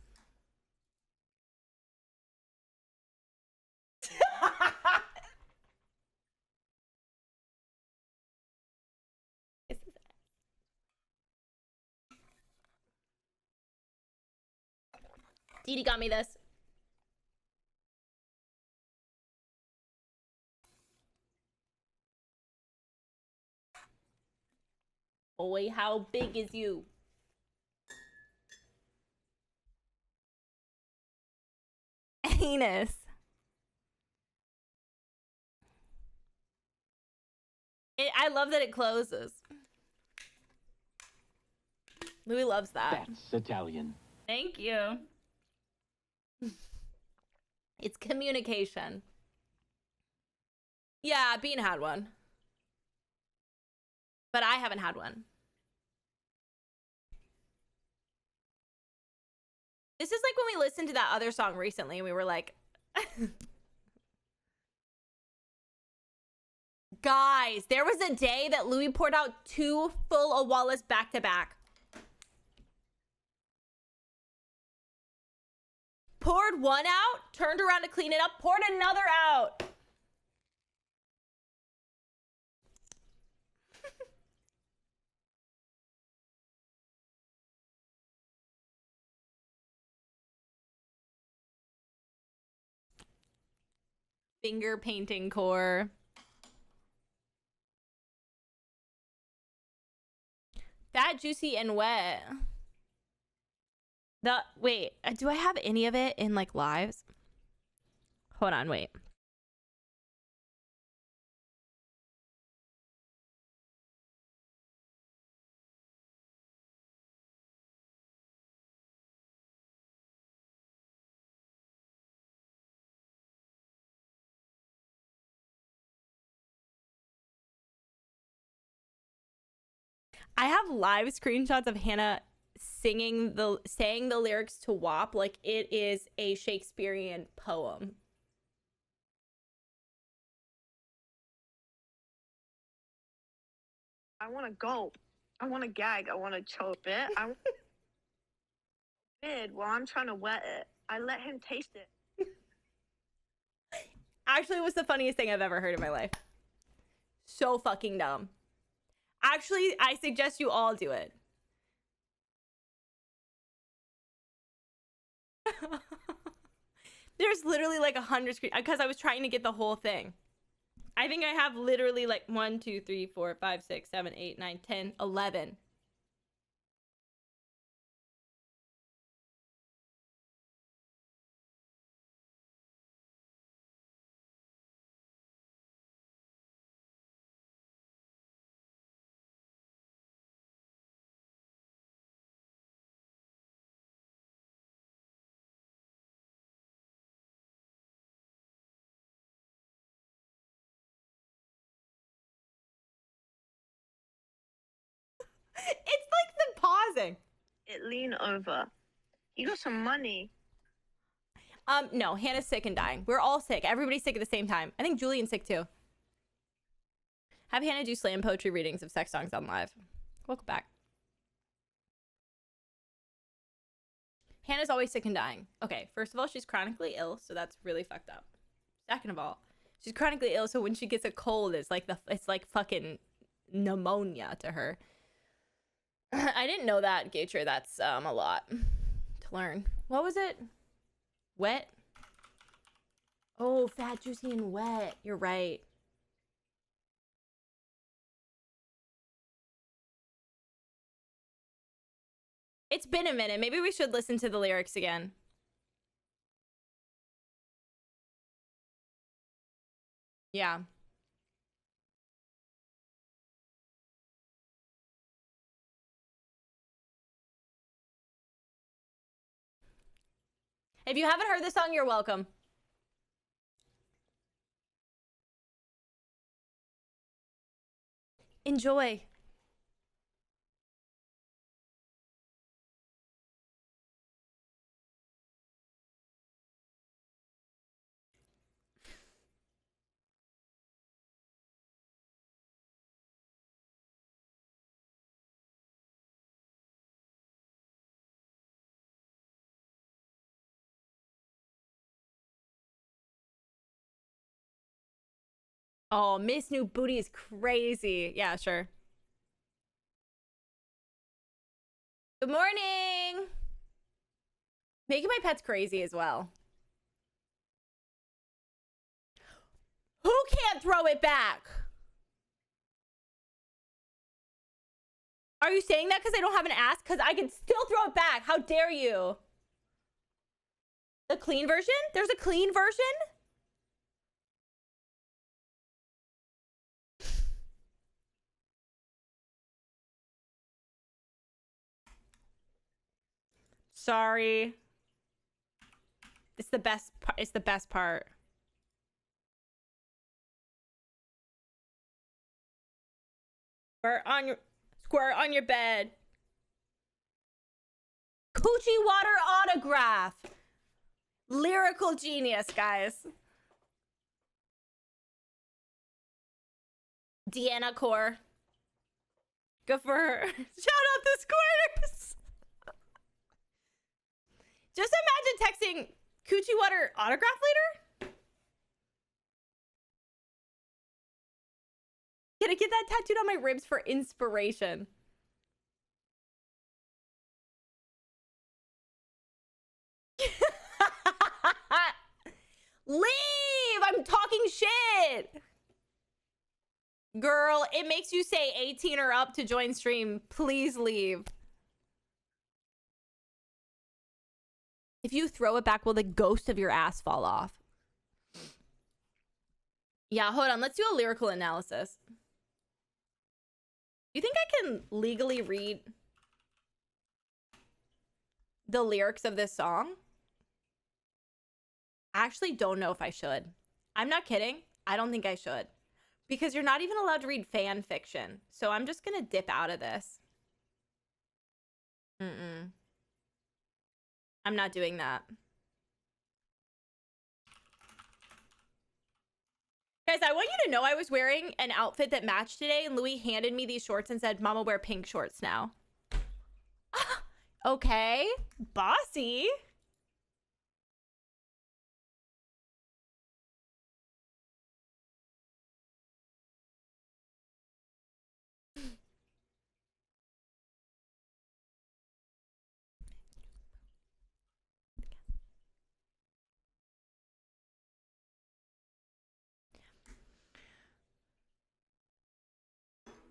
Didi got me this. Boy, how big is you? Anus. I love that it closes. Louis loves that. That's Italian. Thank you. It's communication. Yeah, Bean had one. But I haven't had one. This is like when we listened to that other song recently and we were like... Guys, there was a day that Louis poured out 2 full Wallace back to back. Poured one out, turned around to clean it up, poured another out. Finger painting core. Fat, juicy, and wet. Wait, do I have any of it in like lives? Hold on, wait. I have live screenshots of Hannah saying the lyrics to WAP like it is a Shakespearean poem. I want to gulp. I want to gag. I want to choke it. I did while I'm trying to wet it. I let him taste it. Actually, it was the funniest thing I've ever heard in my life. So fucking dumb. Actually, I suggest you all do it. There's literally like 100 screens because I was trying to get the whole thing. I think I have literally like 1, 2, 3, 4, 5, 6, 7, 8, 9, 10, 11. It's like the pausing. It lean over. You got some money. No, Hannah's sick and dying. We're all sick. Everybody's sick at the same time. I think Julian's sick too. Have Hannah do slam poetry readings of sex songs on live. Welcome back. Hannah's always sick and dying. Okay, first of all, she's chronically ill, so that's really fucked up. Second of all, she's chronically ill, so when she gets a cold, it's like fucking pneumonia to her. I didn't know that, Gator. That's a lot to learn. What was it? Wet? Oh, fat, juicy, and wet. You're right. It's been a minute. Maybe we should listen to the lyrics again. Yeah. If you haven't heard the song, you're welcome. Enjoy. Oh, Miss New Booty is crazy. Yeah, sure. Good morning. Making my pets crazy as well. Who can't throw it back? Are you saying that because I don't have an ass? Because I can still throw it back. How dare you? The clean version? There's a clean version? Sorry. It's the best part. It's the best part. Squirt on your bed. Coochie water autograph. Lyrical genius, guys. Deanna Core. Good for her. Shout out the squirters. Just imagine texting Coochie water autograph later. Can I get that tattooed on my ribs for inspiration? Leave! I'm talking shit! Girl, it makes you say 18 or up to join stream. Please leave. If you throw it back, will the ghost of your ass fall off? Yeah, hold on. Let's do a lyrical analysis. You think I can legally read the lyrics of this song? I actually don't know if I should. I'm not kidding. I don't think I should. Because you're not even allowed to read fan fiction. So I'm just gonna dip out of this. I'm not doing that. Guys, I want you to know I was wearing an outfit that matched today, and Louis handed me these shorts and said, Mama, wear pink shorts now. Okay. Bossy.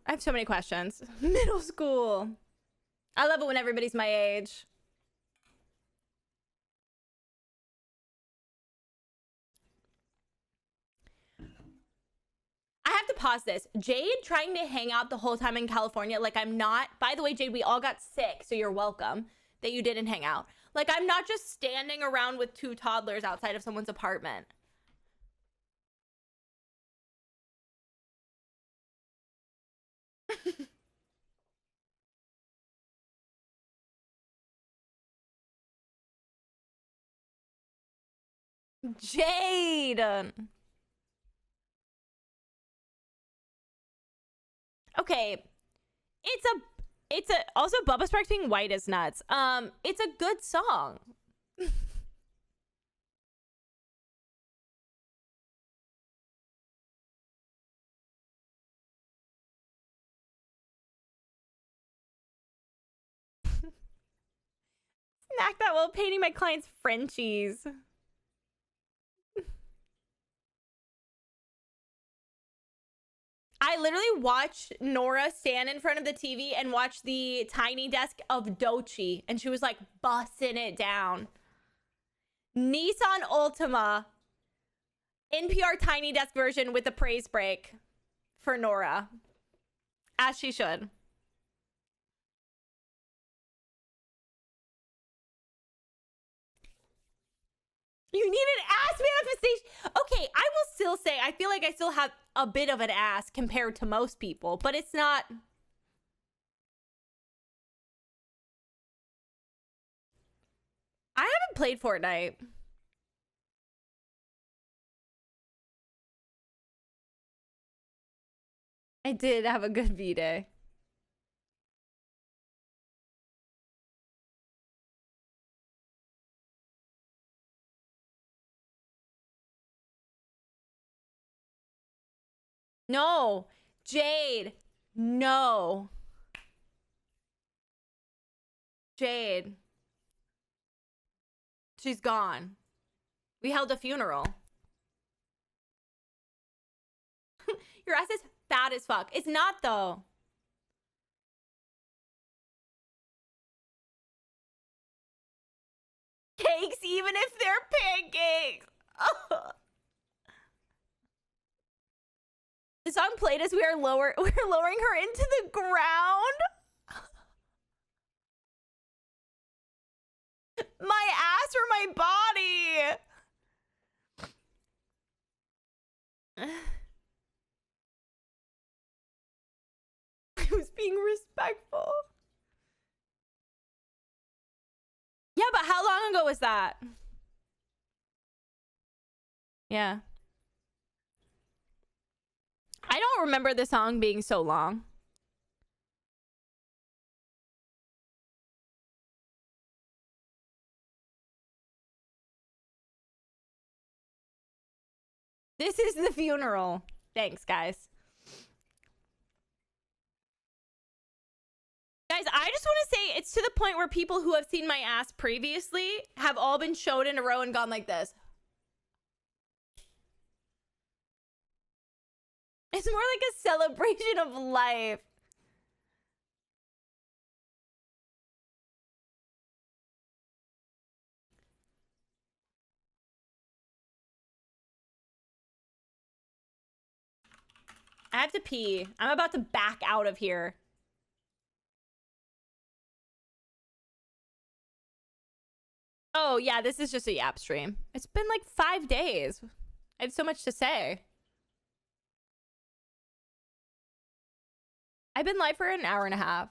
I have so many questions. Middle school. I love it when everybody's my age. I have to pause this. Jade trying to hang out the whole time in California. Like, I'm not. By the way, Jade, we all got sick, so you're welcome that you didn't hang out. Like, I'm not just standing around with 2 toddlers outside of someone's apartment. Jade. Okay. It's a also Bubba Sparks being white is nuts. It's a good song. Snack that while painting my client's Frenchies. I literally watched Nora stand in front of the TV and watch the tiny desk of Doechii, and she was like busting it down. Nissan Altima NPR tiny desk version with a praise break for Nora, as she should. You need an ass manifestation. Okay, I will still say I feel like I still have a bit of an ass compared to most people, but it's not. I haven't played Fortnite. I did have a good V-Day. No, Jade, no. Jade. She's gone. We held a funeral. Your ass is fat as fuck. It's not, though. Cakes, even if they're pancakes. Oh. The song played as we're lowering her into the ground. My ass or my body? I was being respectful. Yeah, but how long ago was that? Yeah. I don't remember the song being so long. This is the funeral. Thanks, guys. Guys, I just want to say it's to the point where people who have seen my ass previously have all been showed in a row and gone like this. It's more like a celebration of life. I have to pee. I'm about to back out of here. Oh, yeah, this is just a Yap stream. It's been like 5 days. I have so much to say. I've been live for an hour and a half.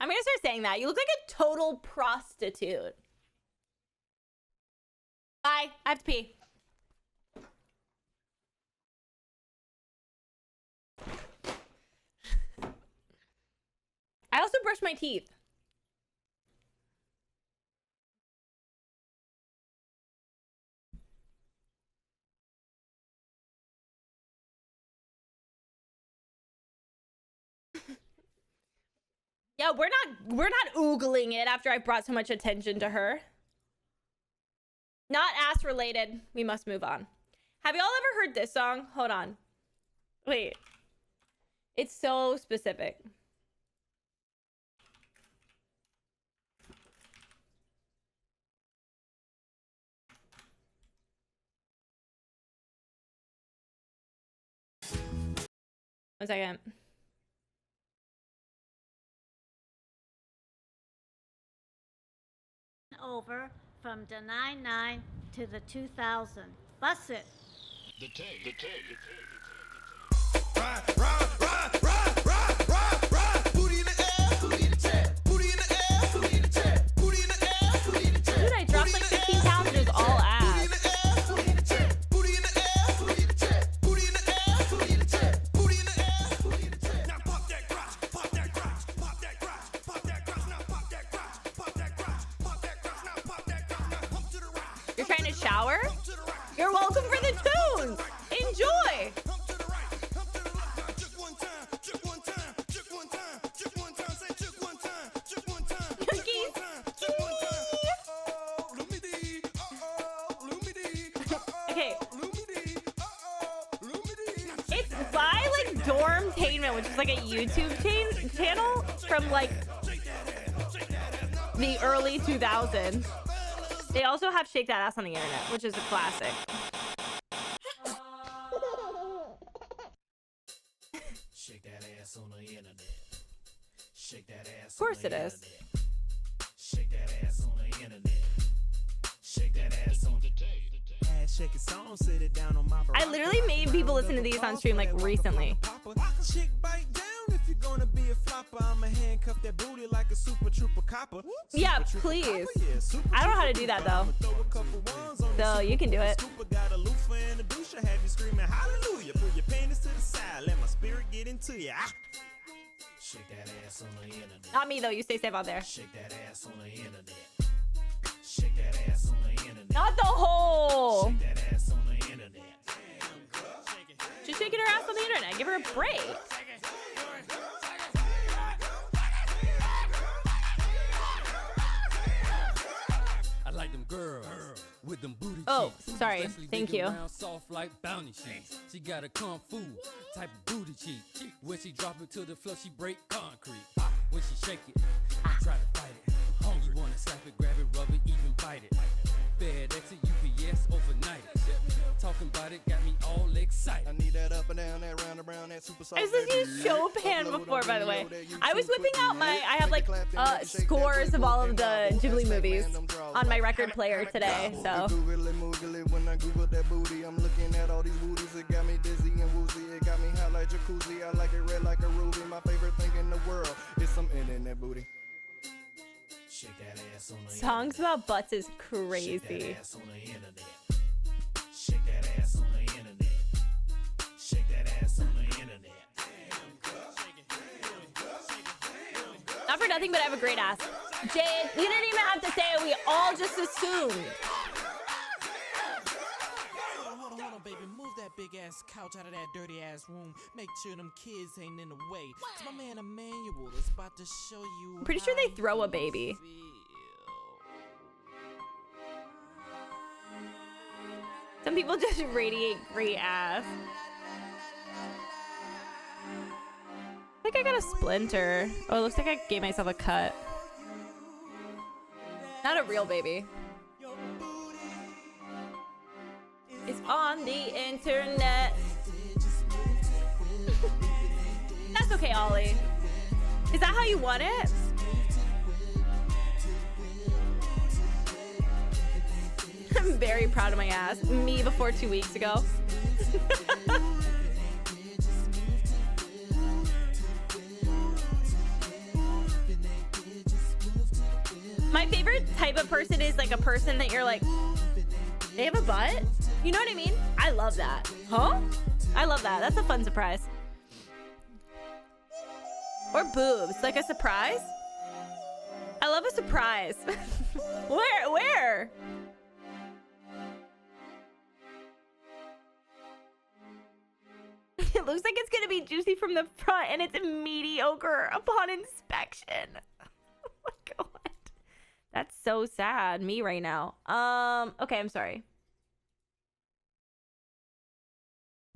I'm gonna start saying that. You look like a total prostitute. Bye. I have to pee. I also brush my teeth. Yeah, we're not oogling it after I brought so much attention to her. Not ass related. We must move on. Have y'all ever heard this song? Hold on. Wait. It's so specific. One second. Over from the 99 to the 2000. Bust it. The tape. Dude, I dropped like 15 pounds and it was all ass. You're trying to shower? You're welcome for the tunes. Enjoy. Okay. It's by like Dormtainment, which is like a YouTube channel from like the early 2000s. They also have Shake That Ass on the internet, which is a classic. Shake that ass on the internet. Shake that ass. Of course it is. Shake that ass on the internet. Shake that ass on the tape. Ass shaking song, sit it down on my I literally made people listen to these on stream like recently. Chick bite down if you're gonna be a flopper. I'ma handcuff that booty like a super trooper copper. Yeah, please. I don't know how to do that though. So you can do it. Got a loofah and a douche, have you screaming hallelujah. Pull your panties to the side, let my spirit get into you. Shake that ass on the internet. Not me though, you stay safe out there. Shake that ass on the internet. Shake that ass on the internet. Not the hole. Shake that ass on the internet. She's shaking her ass on the internet. Give her a break. I like them girls with them booty Oh, cheeks. sorry. Especially Thank digging you. around soft like bounty sheets. She got a kung fu type of booty cheek. When she drop it to the floor, she break concrete. When she shake it, you try to fight it. You wanna slap it, grab it, rub it, even bite it. FedEx it, UPS overnight it. Talking about it got me all excited. I need that up and down, that round and round, that super soft. I was listening to Chopin before, by the way. I was whipping out I have like scores of all of the Ghibli movies on my record player today, so. When I Google that booty, I'm looking at all these booties. It got me dizzy and woozy. It got me hot like jacuzzi. I like it red like a ruby. My favorite thing in the world is some internet booty. Shake that ass on the Songs about butts is Shake crazy. that ass on the internet. Shake that ass on the internet. Shake that ass on the internet. Not for nothing, but I have a great ass. Jade, you didn't even have to say it. We all just assumed. Hold on, baby. Move that big ass couch out of that dirty ass room. Make sure them kids ain't in the way. 'Cause my man Emmanuel is about to show you. I'm pretty sure they how throw a you baby. feel. Some people just radiate great ass. I think I got a splinter. Oh, it looks like I gave myself a cut. Not a real baby. Is on the internet. That's okay, Ollie. Is that how you want it? I'm very proud of my ass. Me before 2 weeks ago. My favorite type of person is like a person that you're like, they have a butt? You know what I mean? I love that. Huh? I love that. That's a fun surprise. Or boobs, like a surprise. I love a surprise. Where? It looks like it's gonna be juicy from the front and it's mediocre upon inspection. Oh my god. That's so sad. Me right now. Okay, I'm sorry.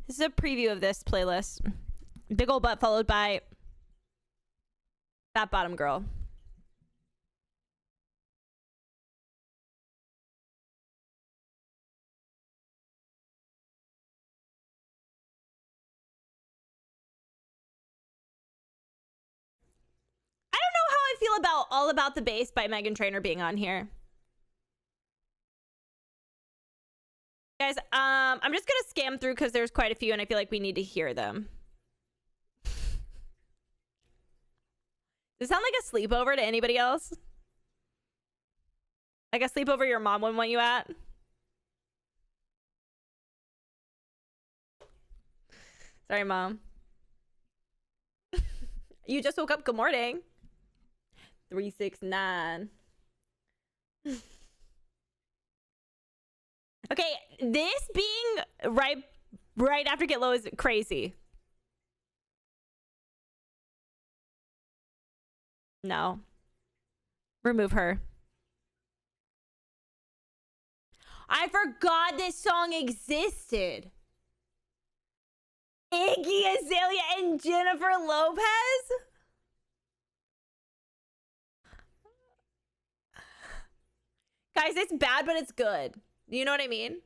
This is a preview of this playlist. Big ol' butt followed by Fat Bottom Girl. I don't know how I feel about All About the Bass by Meghan Trainor being on here. Guys, I'm just gonna scan through because there's quite a few and I feel like we need to hear them. Does it sound like a sleepover to anybody else? Like a sleepover your mom wouldn't want you at? Sorry, Mom. You just woke up. Good morning. 369. Okay, this being right after Get Low is crazy. No. Remove her. I forgot this song existed. Iggy Azalea and Jennifer Lopez? Guys, it's bad, but it's good. You know what I mean?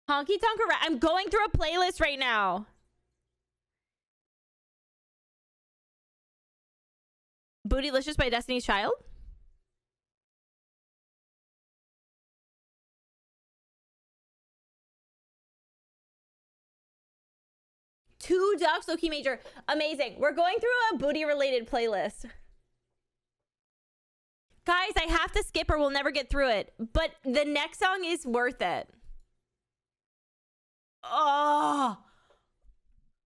Honky Tonk Hooray. I'm going through a playlist right now. Bootylicious by Destiny's Child? Two Ducks, Low-Key Major. Amazing. We're going through a booty-related playlist. Guys, I have to skip or we'll never get through it. But the next song is worth it. Oh,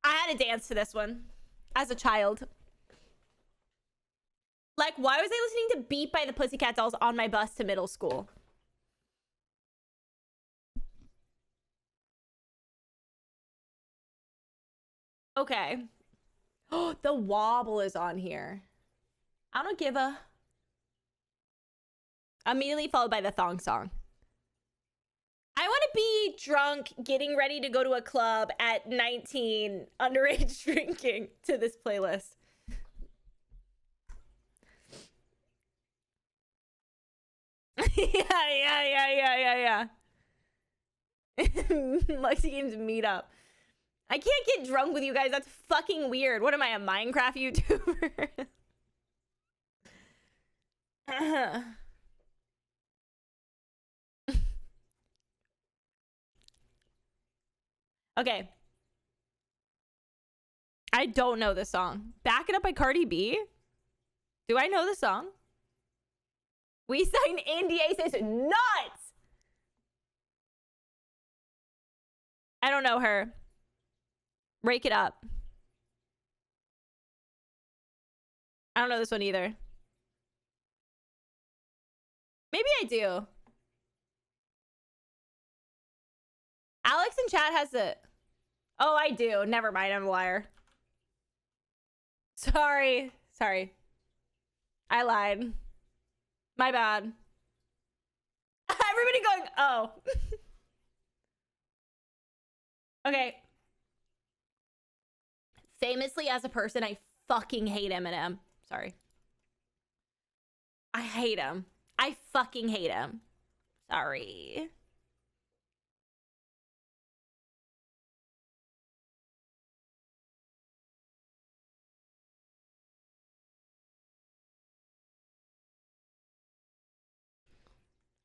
I had to dance to this one as a child. Like, why was I listening to Beat by the Pussycat Dolls on my bus to middle school? Okay. Oh, The Wobble is on here. I don't give a... Immediately followed by the thong song. I want to be drunk, getting ready to go to a club at 19, underage drinking to this playlist. Yeah. Lexi Games meetup. I can't get drunk with you guys. That's fucking weird. What am I, a Minecraft YouTuber? Okay. I don't know this song. Back It Up by Cardi B? Do I know the song? We signed NDAs. It's nuts! I don't know her. Rake It Up. I don't know this one either. Maybe I do. Alex in chat has it. Oh, I do. Never mind. I'm a liar. Sorry. I lied. My bad. Everybody going, oh. Okay. Famously, as a person, I fucking hate Eminem. Sorry. I hate him. I fucking hate him. Sorry.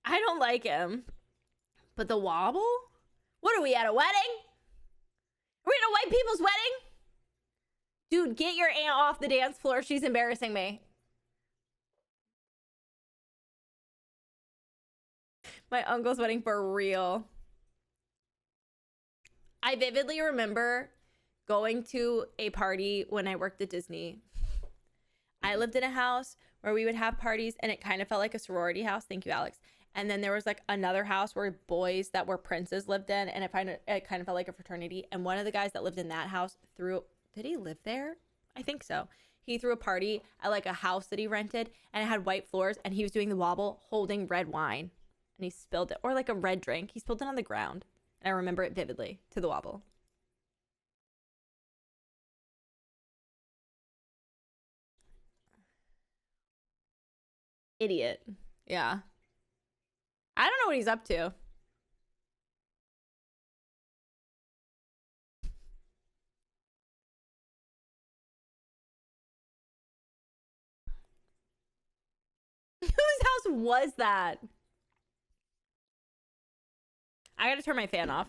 I don't like him. But the wobble? What are we at, a wedding? Are we at a white people's wedding? Dude, get your aunt off the dance floor. She's embarrassing me. My uncle's wedding for real. I vividly remember going to a party when I worked at Disney. I lived in a house where we would have parties and it kind of felt like a sorority house. Thank you, Alex. And then there was like another house where boys that were princes lived in, and it kind of felt like a fraternity. And one of the guys that lived in that house did he live there? I think so. He threw a party at like a house that he rented, and it had white floors, and he was doing the wobble holding red wine, and he spilled it, or like a red drink. He spilled it on the ground, and I remember it vividly to the wobble. Idiot. Yeah. I don't know what he's up to. Whose house was that? I gotta turn my fan off.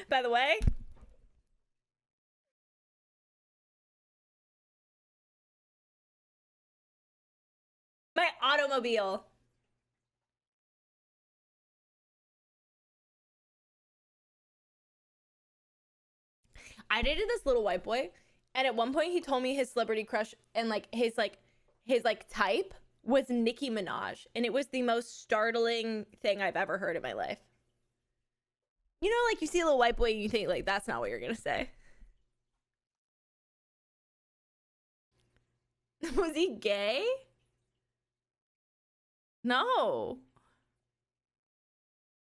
By the way, my automobile. I dated this little white boy, and at one point he told me his celebrity crush and his type was Nicki Minaj, and it was the most startling thing I've ever heard in my life. You know, like you see a little white boy and you think like that's not what you're gonna say. Was he gay? No.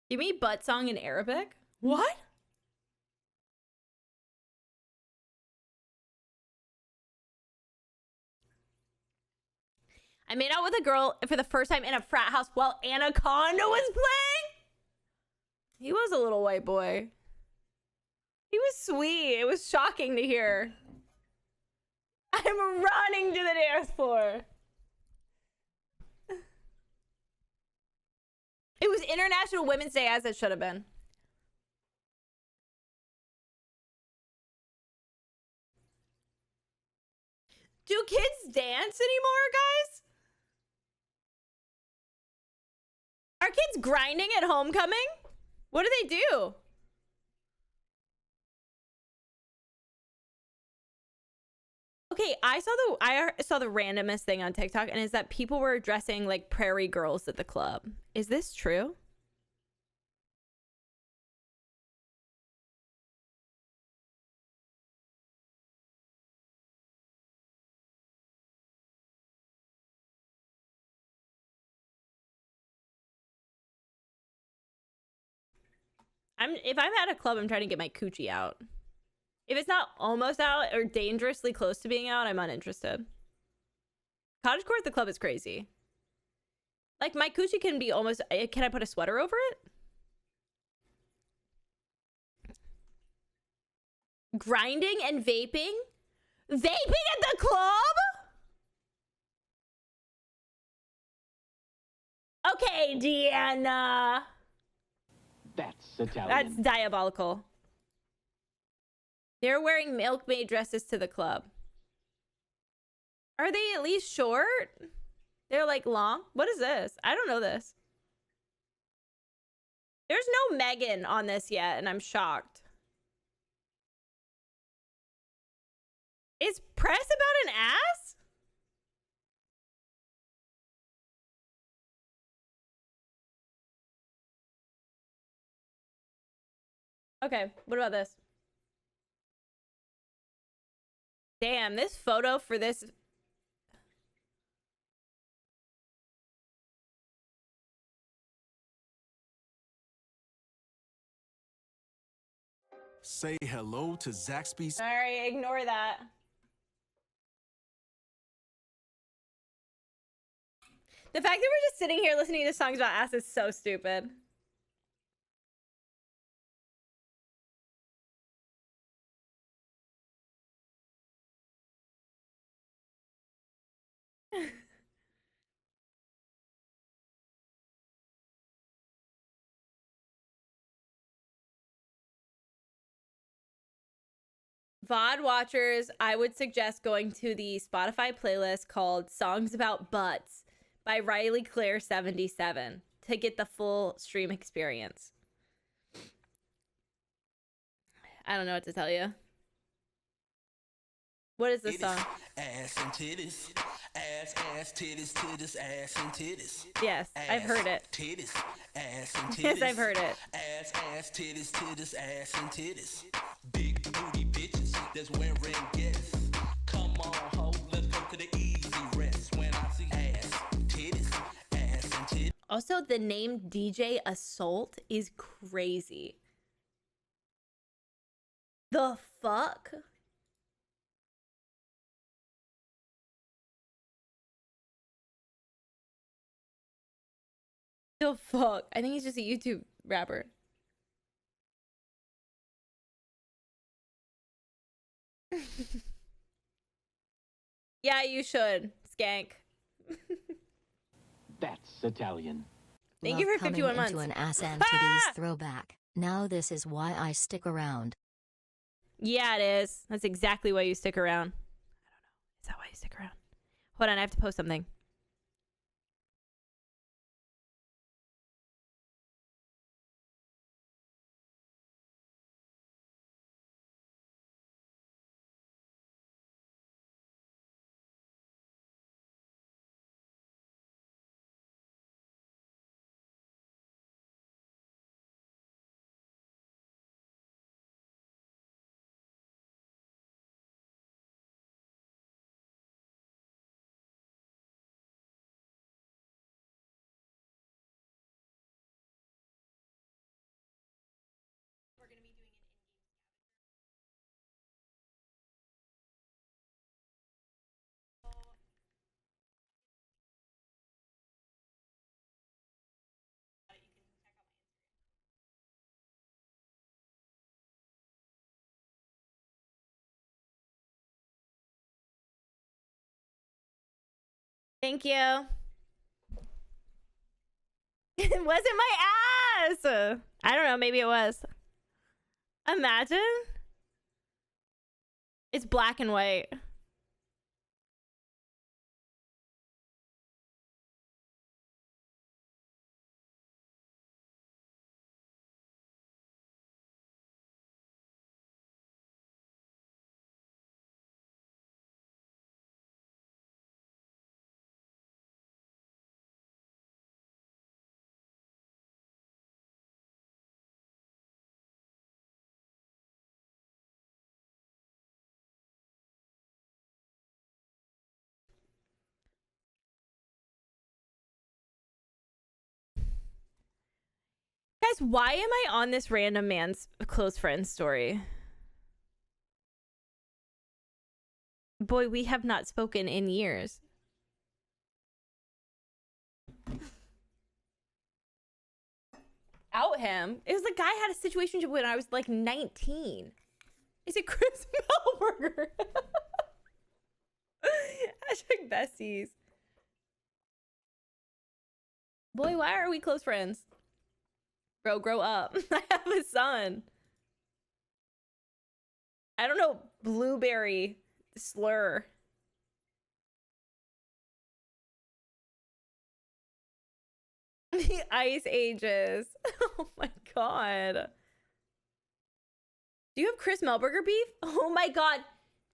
You mean butt song in Arabic? What? I made out with a girl for the first time in a frat house while Anaconda was playing. He was a little white boy. He was sweet. It was shocking to hear. I'm running to the dance floor. It was International Women's Day, as it should have been. Do kids dance anymore, guys? Are kids grinding at homecoming? What do they do? Okay, I saw the randomest thing on TikTok, and is that people were dressing like prairie girls at the club. Is this true? If I'm at a club, I'm trying to get my coochie out. If it's not almost out or dangerously close to being out, I'm uninterested. Cottagecore at the club is crazy. Like, my coochie can be almost... Can I put a sweater over it? Grinding and vaping? Vaping at the club? Okay, Deanna. That's Italian. That's diabolical. They're wearing milkmaid dresses to the club. Are they at least short? They're like long? What is this? I don't know this. There's no Megan on this yet, and I'm shocked. Is press about an ass? Okay, what about this? Damn, this photo for this. Say hello to Zaxby's. Sorry, ignore that. The fact that we're just sitting here listening to songs about ass is so stupid. VOD watchers, I would suggest going to the Spotify playlist called Songs About Butts by Riley Claire 77 to get the full stream experience. I don't know what to tell you. What is this song? Ass and titties. Ass, titties, titties, ass and titties. Yes, I've heard it. Titties, ass and titties. Yes, I've heard it. Ass, titties, titties, ass and titties. Big booty bitches that's wearing guests. Come on, ho, let's go to the easy rest. When I see ass, titties, ass and titties. Also, the name DJ Assault is crazy. The fuck? The fuck? I think he's just a YouTube rapper. Yeah, you should, skank. That's Italian. Thank you Love for 51 coming months. into an ass and titties throwback. Now this is why I stick around. Yeah, it is. That's exactly why you stick around. I don't know. Is that why you stick around? Hold on, I have to post something. Thank you. It wasn't my ass. I don't know. Maybe it was. Imagine. It's black and white. Guys, why am I on this random man's close friend story? Boy, we have not spoken in years. Out him. It was the guy I had a situationship when I was like 19. Is it Chris Melberger? Hashtag besties. Boy, why are we close friends? Bro, grow up. I have a son. I don't know. Blueberry slur. The ice ages. Oh my god. Do you have Chris Melberger beef? Oh my god.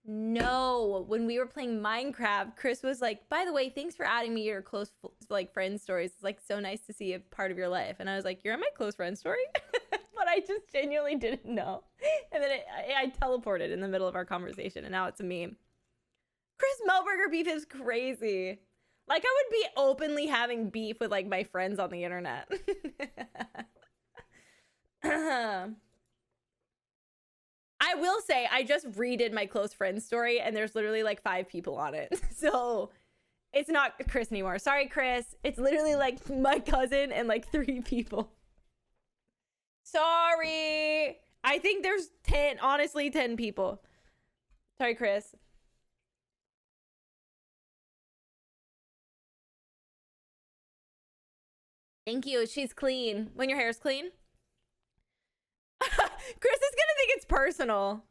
No. When we were playing Minecraft, Chris was like, by the way, thanks for adding me your close like friend stories. It's like so nice to see a part of your life. And I was like, you're on my close friend story? But I just genuinely didn't know. And then I teleported in the middle of our conversation, and now it's a meme. Chris Melberger beef is crazy. Like, I would be openly having beef with, like, my friends on the internet. I will say, I just redid my close friends story, and there's literally, like, 5 people on it. So, it's not Chris anymore. Sorry, Chris. It's literally, like, my cousin and, like, 3 people. Sorry. I think there's 10, honestly, 10 people. Sorry, Chris. Thank you. She's clean. When your hair's clean. Chris is gonna think it's personal.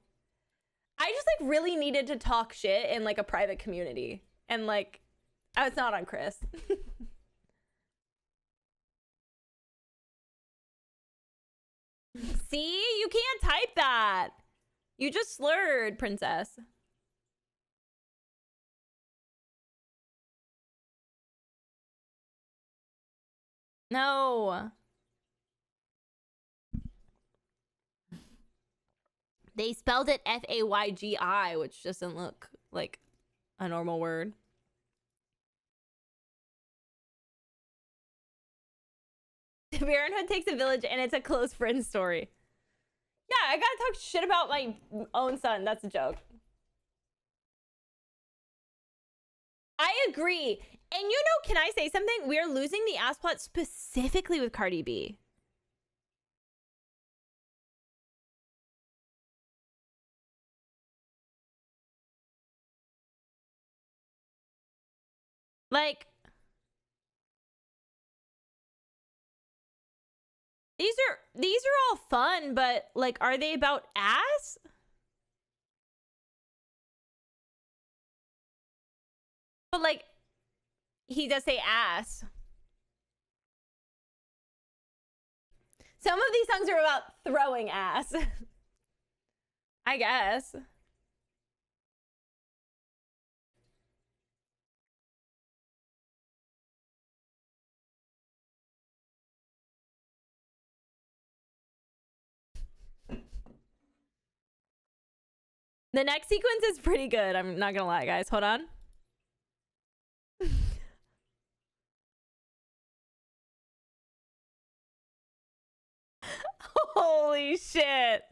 I just like really needed to talk shit in like a private community. And like, oh, it's not on Chris. See, you can't type that. You just slurred, princess. No. They spelled it F-A-Y-G-I, which doesn't look like a normal word. Parenthood takes a village, and it's a close friend story. Yeah, I gotta talk shit about my own son. That's a joke. I agree. And you know, can I say something? We are losing the ass plot specifically with Cardi B. Like, these are all fun, but like, are they about ass? But like, he does say ass. Some of these songs are about throwing ass. I guess. The next sequence is pretty good. I'm not gonna lie, guys. Hold on. Holy shit.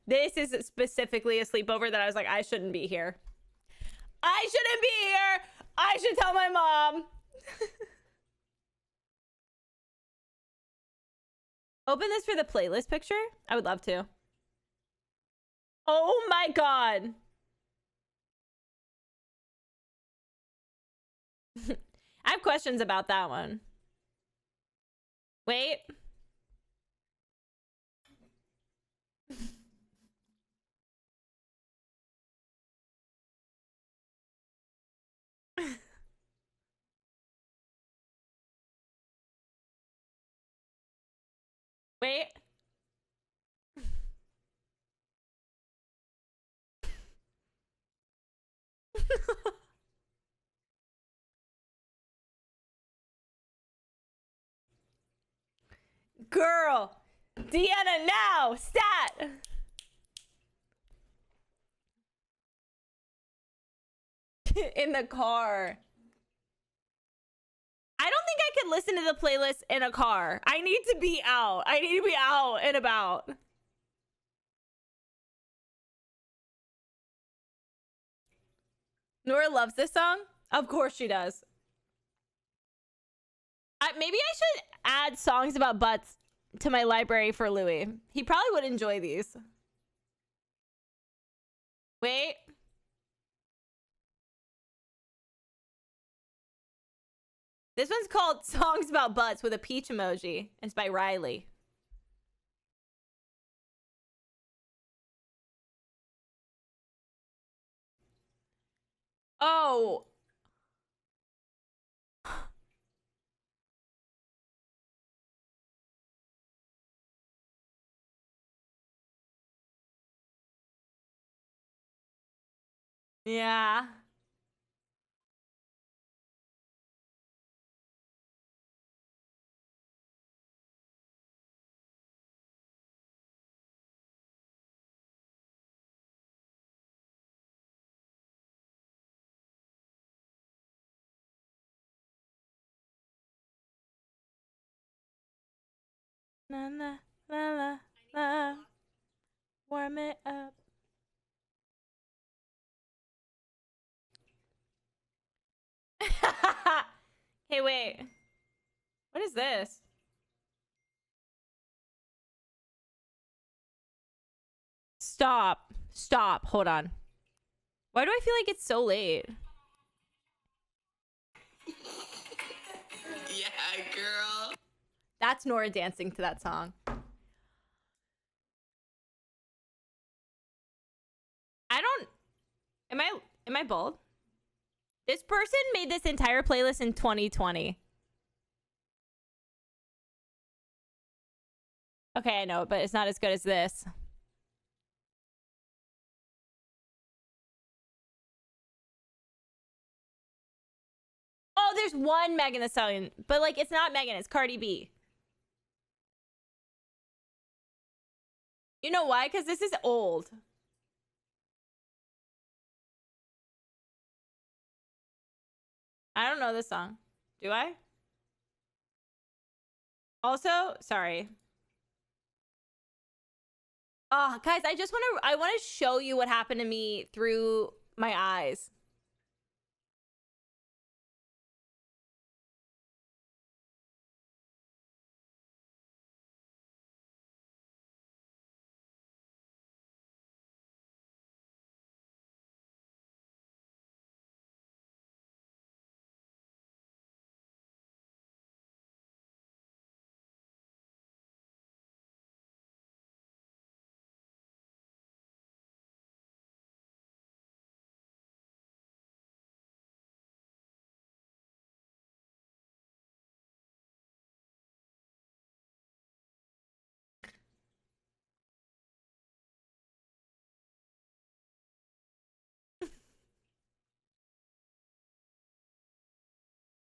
This is specifically a sleepover that I was like, I shouldn't be here. I shouldn't be here. I should tell my mom. Open this for the playlist picture. I would love to. Oh my God. I have questions about that one. Wait. Wait. Girl. Deanna, now. Stat. In the car. I don't think I could listen to the playlist in a car. I need to be out. I need to be out and about. Nora loves this song. Of course she does. Maybe I should add songs about butts to my library for Louis. He probably would enjoy these. Wait. This one's called Songs About Butts with a peach emoji. It's by Riley. Oh. Yeah. La la la la la. Warm it up. Hey, wait. What is this? Stop. Stop. Hold on. Why do I feel like it's so late? Yeah, girl. That's Nora dancing to that song. I don't... Am I bald? This person made this entire playlist in 2020. Okay, I know, but it's not as good as this. Oh, there's one Megan Thee Stallion, but like it's not Megan, it's Cardi B. You know why? Because this is old. I don't know this song. Do I? Also, sorry. Oh, guys, I want to show you what happened to me through my eyes.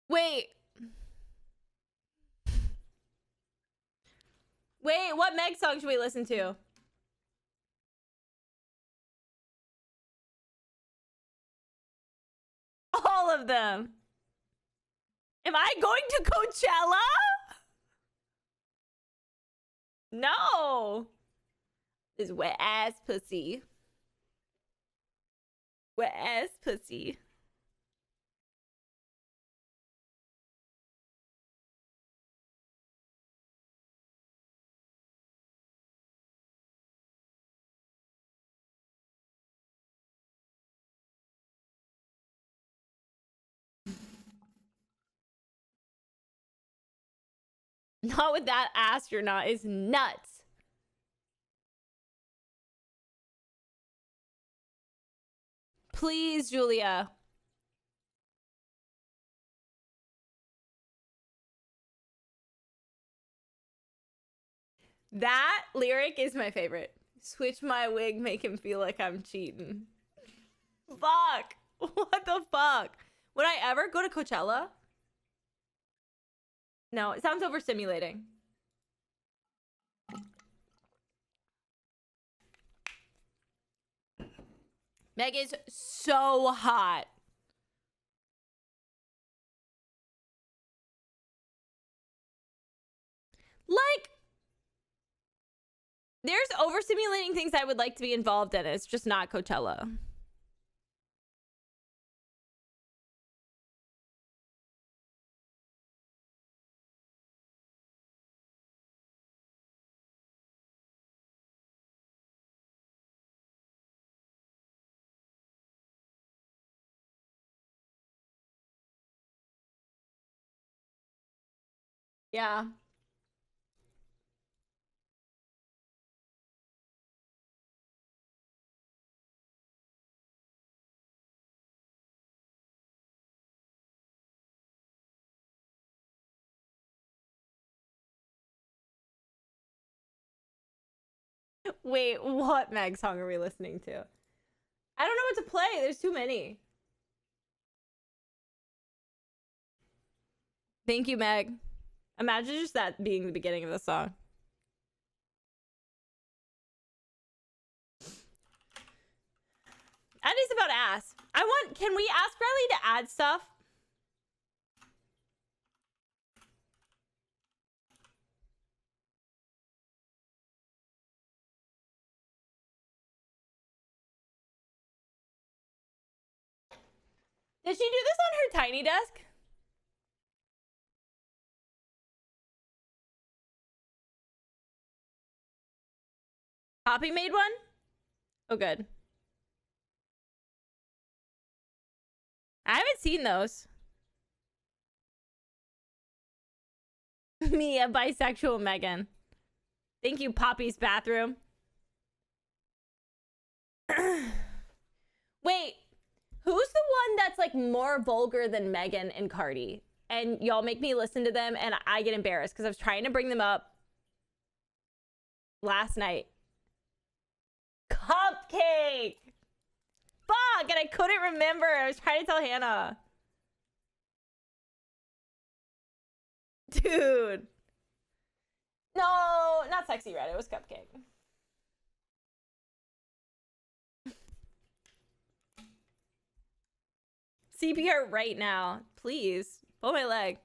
Wait. Wait, what Meg song should we listen to? All of them. Am I going to Coachella? No. This wet ass pussy. Wet ass pussy. Not with that astronaut is nuts. Please, Julia. That lyric is my favorite. Switch my wig, make him feel like I'm cheating. Fuck. What the fuck? Would I ever go to Coachella? No, it sounds overstimulating. Meg is so hot. Like, there's overstimulating things I would like to be involved in. It's just not Coachella. Yeah. Wait, what Meg song are we listening to? I don't know what to play. There's too many. Thank you, Meg. Imagine just that being the beginning of the song. That is about ass. Can we ask Riley to add stuff? Did she do this on her tiny desk? Poppy made one? Oh, good. I haven't seen those. Me, a bisexual Megan. Thank you, Poppy's bathroom. Wait, who's the one that's like more vulgar than Megan and Cardi? And y'all make me listen to them and I get embarrassed because I was trying to bring them up last night. Cupcake! Fuck, and I couldn't remember. I was trying to tell Hannah. Dude. No, not Sexy Red. It was Cupcake. CPR right now. Please. Pull my leg.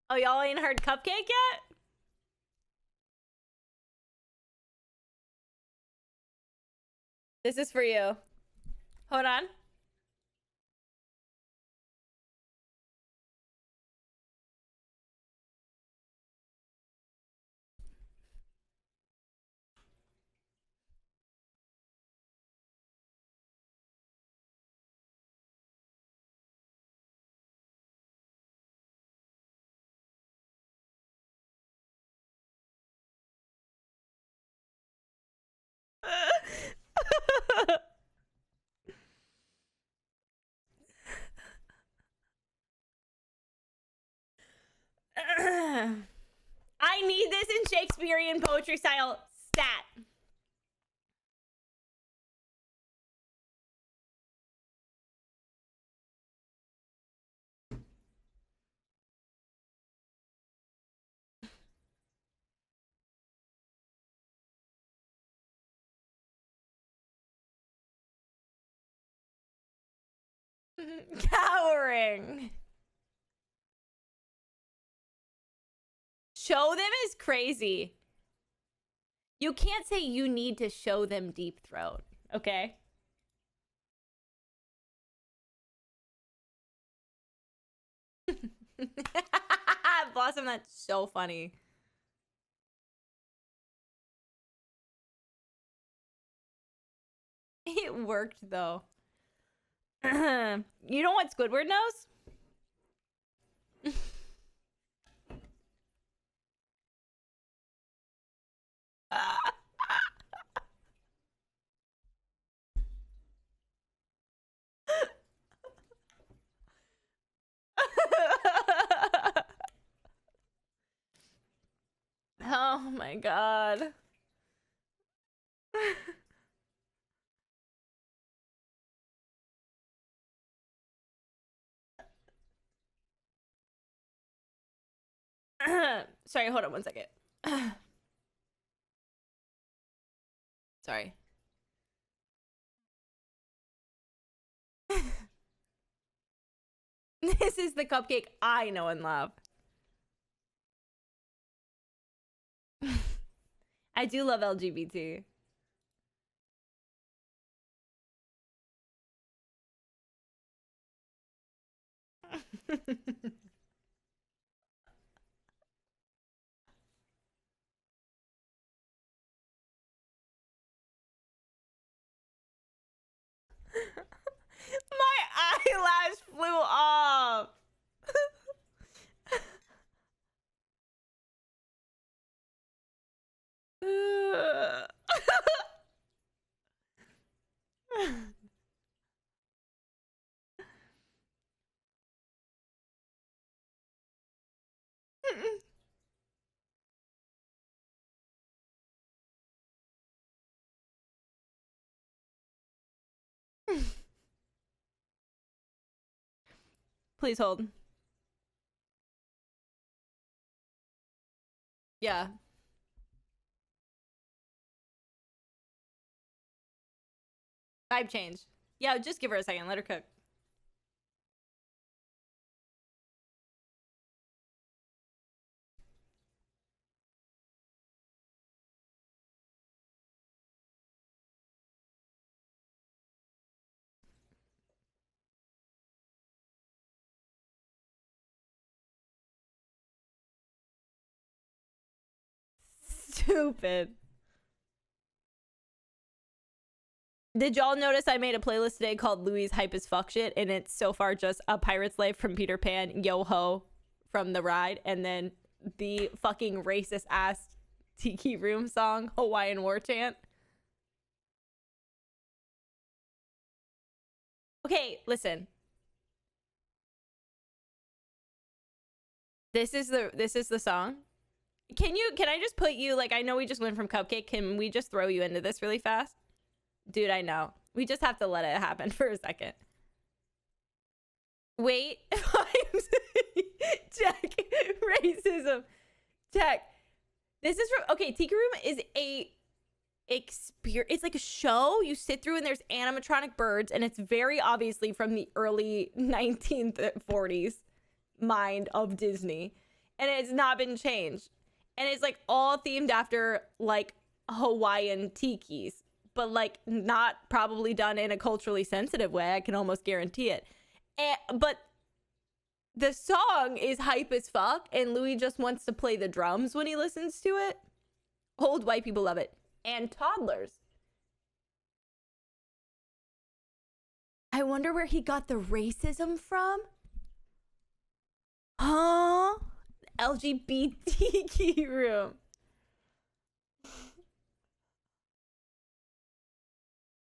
Oh, y'all ain't heard Cupcake yet? This is for you. Hold on. I need this in Shakespearean poetry style. Stat. Cowering. Show them is crazy. You can't say you need to show them deep throat, okay? Blossom, that's so funny. It worked though. You know what Squidward knows? Oh my god. Sorry, hold on one second. Sorry. This is the Cupcake I know and love. I do love LGBT. My eyelash flew off. Please hold. Yeah. Vibe change. Yeah, just give her a second. Let her cook. stupid. Did y'all notice I made a playlist today called Louis Hype as Fuck Shit? And it's so far just A Pirate's Life from Peter Pan, Yo Ho from The Ride, and then the fucking racist ass Tiki Room song, Hawaiian War Chant. Okay, listen. This is the song. Can I just put you, like, I know we just went from Cupcake. Can we just throw you into this really fast? Dude, I know. We just have to let it happen for a second. Wait. Check. Racism. Check. This is from, okay, Tiki Room is a experience. It's like a show you sit through and there's animatronic birds, and it's very obviously from the early 1940s mind of Disney. And it's not been changed. And it's like all themed after like Hawaiian tikis, but like not probably done in a culturally sensitive way. I can almost guarantee it. But the song is hype as fuck, and Louis just wants to play the drums when he listens to it. Old white people love it. And toddlers. I wonder where he got the racism from. Huh? LGBTQ room.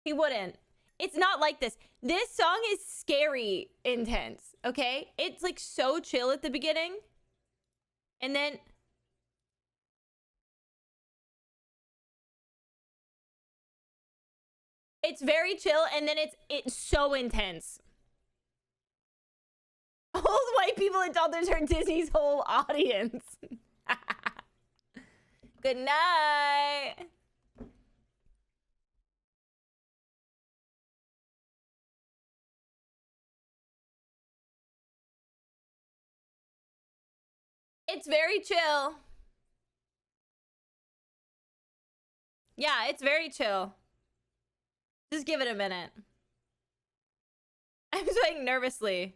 He wouldn't. It's not like this. This song is scary intense, okay? It's like so chill at the beginning. And then it's very chill, and then it's so intense. Old white people and toddlers are Disney's whole audience. Good night. It's very chill. Yeah, it's very chill. Just give it a minute. I'm swaying nervously.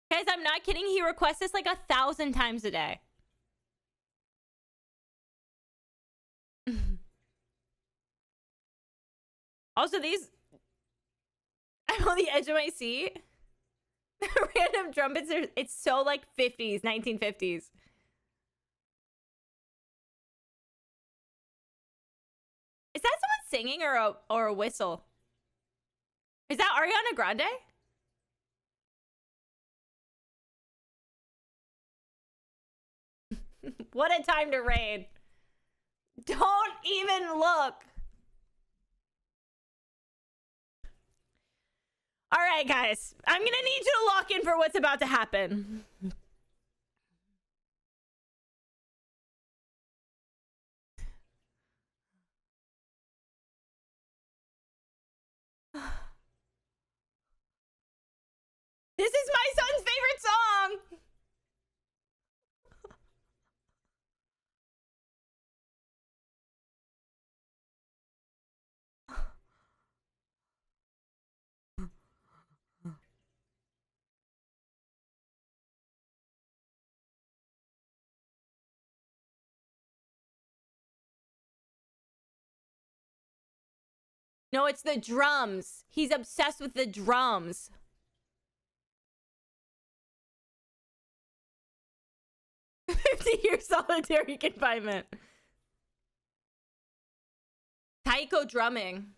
Guys, I'm not kidding. He requests this like 1,000 times a day. Also, these... I'm on the edge of my seat. Random trumpets are... It's so like 50s, 1950s. Is that someone singing or a whistle? Is that Ariana Grande? What a time to raid. Don't even look. All right, guys. I'm going to need you to lock in for what's about to happen. This is my son's favorite song. No, it's the drums. He's obsessed with the drums. "50-year solitary confinement." Taiko drumming.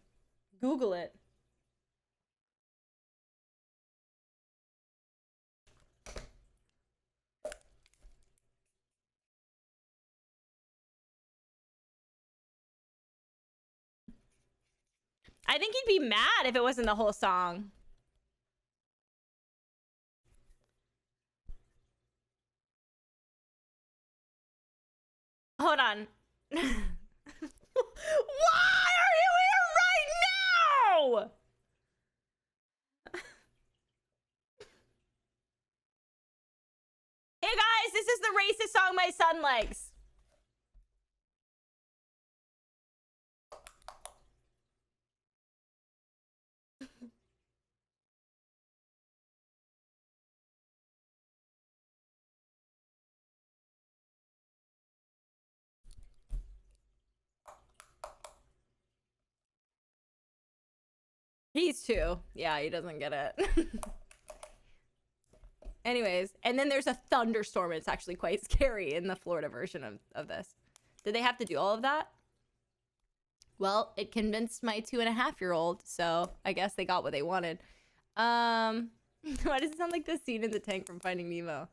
Google it. I think he'd be mad if it wasn't the whole song. Hold on. Why are you here right now? Hey guys, this is the racist song my son likes. He's 2. Yeah, he doesn't get it. Anyways, and then there's a thunderstorm. It's actually quite scary in the Florida version of this. Did they have to do all of that? Well, it convinced my 2.5-year-old, so I guess they got what they wanted. Why does it sound like the scene in the tank from Finding Nemo?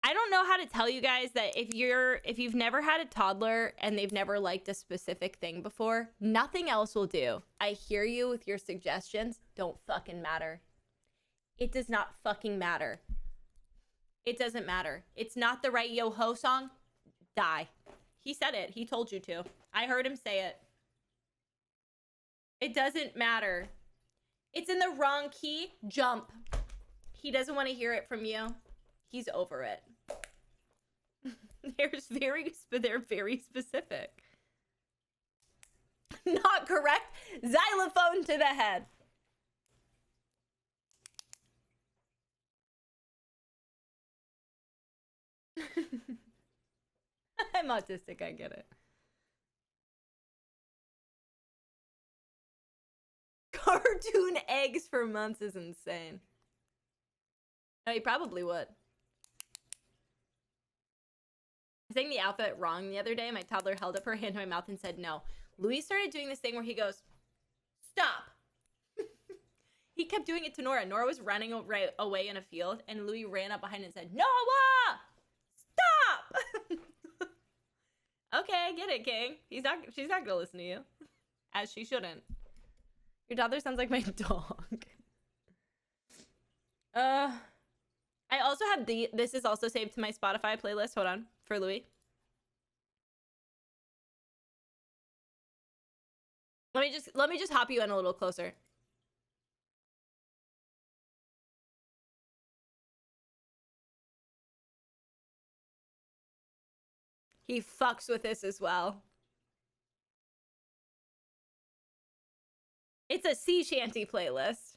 I don't know how to tell you guys that if you've never had a toddler and they've never liked a specific thing before, nothing else will do. I hear you with your suggestions. Don't fucking matter. It does not fucking matter. It doesn't matter. It's not the right Yo-Ho song. Die. He said it. He told you to. I heard him say it. It doesn't matter. It's in the wrong key. Jump. He doesn't want to hear it from you. He's over it. They're very specific. Not correct. Xylophone to the head. I'm autistic, I get it. Cartoon eggs for months is insane. Oh, he probably would. I was saying the alphabet wrong the other day. My toddler held up her hand to my mouth and said no. Louis started doing this thing where he goes, stop. He kept doing it to Nora. Nora was running away in a field, and Louis ran up behind and said, Noah! Stop! Okay, I get it, King. She's not gonna listen to you. As she shouldn't. Your toddler sounds like my dog. I also have this is also saved to my Spotify playlist. Hold on, for Louis. Let me just hop you in a little closer. He fucks with this as well. It's a sea shanty playlist.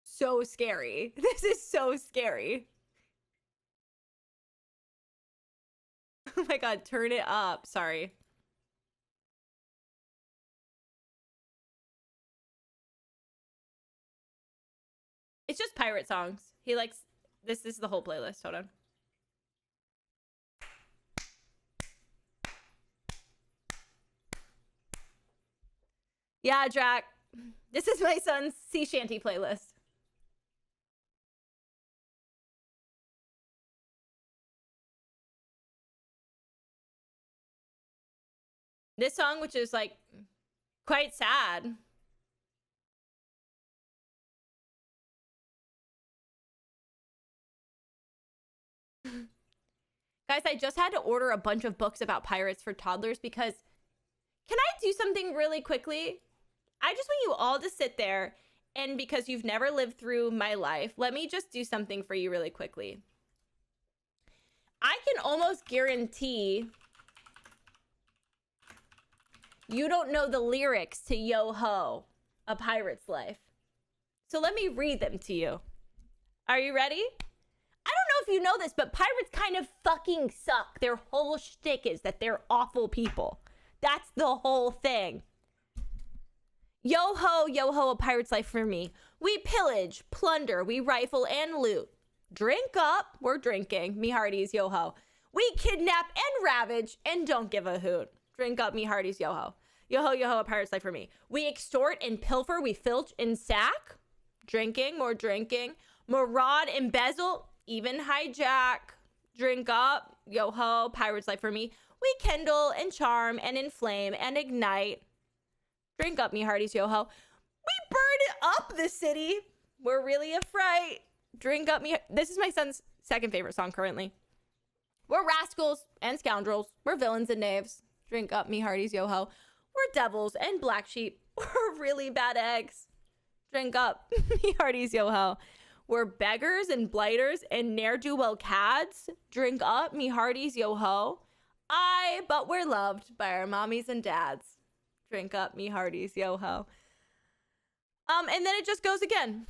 So scary. This is so scary. Oh my god, turn it up. Sorry. It's just pirate songs. He likes this is the whole playlist. Hold on. Yeah, Drac. This is my son's sea shanty playlist. This song, which is like quite sad. Guys, I just had to order a bunch of books about pirates for toddlers because can I do something really quickly? I just want you all to sit there, and because you've never lived through my life, let me just do something for you really quickly. I can almost guarantee you don't know the lyrics to Yo-Ho, A Pirate's Life. So let me read them to you. Are you ready? I don't know if you know this, but pirates kind of fucking suck. Their whole shtick is that they're awful people. That's the whole thing. Yo-ho, yo-ho, a pirate's life for me. We pillage, plunder, we rifle and loot. Drink up, we're drinking, me hearties, yo-ho. We kidnap and ravage and don't give a hoot. Drink up, me hearties, yo-ho. Yo-ho, yo-ho, a pirate's life for me. We extort and pilfer, we filch and sack. Drinking, more drinking. Maraud, embezzle, even hijack. Drink up, yo-ho, pirate's life for me. We kindle and charm and inflame and ignite. Drink up, me hearties, yo-ho. We burn up the city. We're really a fright. Drink up, me. This is my son's second favorite song currently. We're rascals and scoundrels. We're villains and knaves. Drink up, me hearties, yo-ho. We're devils and black sheep. We're really bad eggs. Drink up, me hearties, yo-ho. We're beggars and blighters and ne'er-do-well cads. Drink up, me hearties, yo-ho. But we're loved by our mommies and dads. Drink up, me hearties, yo-ho. And then it just goes again.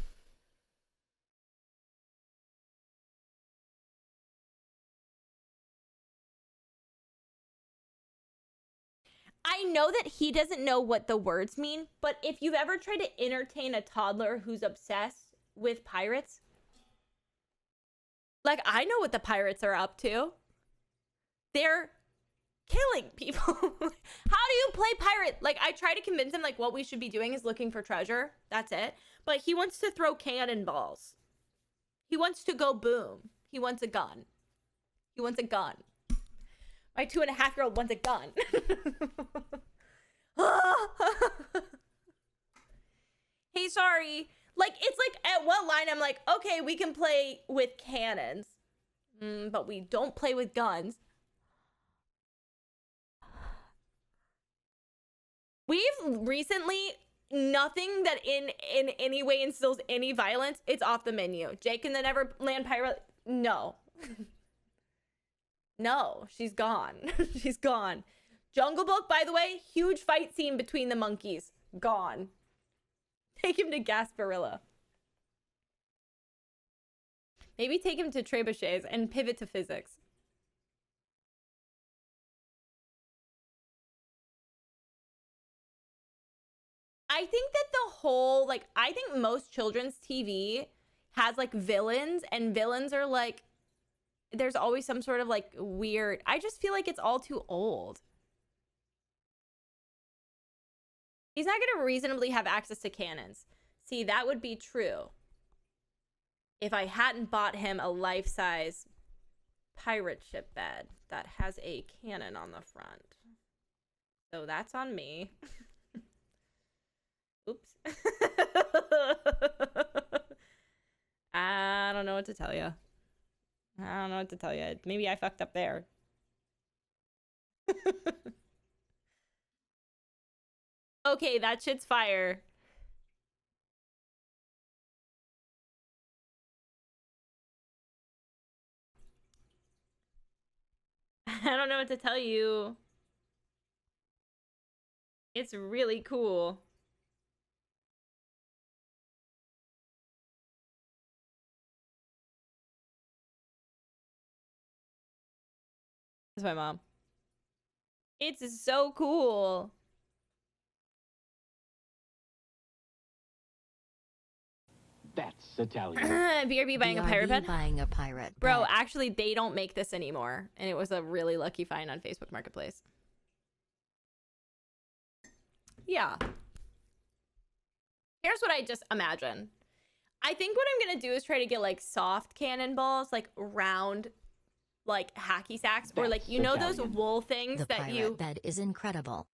I know that he doesn't know what the words mean, but if you've ever tried to entertain a toddler who's obsessed with pirates, like, I know what the pirates are up to. They're killing people. How do you play pirate? Like, I try to convince him, like, what we should be doing is looking for treasure. That's it. But he wants to throw cannonballs. He wants to go boom. He wants a gun. He wants a gun. My 2.5-year-old wants a gun. Hey, sorry. Like, it's like, at what line I'm like, okay, we can play with cannons, but we don't play with guns. We've recently, nothing that in any way instills any violence, it's off the menu. Jake and the Neverland Pirate, no. No, she's gone. She's gone. Jungle Book, by the way, huge fight scene between the monkeys. Gone. Take him to Gasparilla. Maybe take him to trebuchets and pivot to physics. I think that the whole, like, I think most children's TV has, like, villains, and villains are, like, there's always some sort of, like, weird, I just feel like it's all too old. He's not going to reasonably have access to cannons. See, that would be true if I hadn't bought him a life-size pirate ship bed that has a cannon on the front. So that's on me. Oops. I don't know what to tell you. I don't know what to tell you. Maybe I fucked up there. Okay, that shit's fire. I don't know what to tell you. It's really cool. That's my mom. It's so cool. That's Italian. BRB buying a pirate bed? Buying a pirate Bro, bed. actually, they don't make this anymore. And it was a really lucky find on Facebook Marketplace. Yeah. Here's what I just imagine. I think what I'm going to do is try to get, like, soft cannonballs, like, round, like, hacky sacks. Or, like, you know those wool things The that pirate you... bed is incredible.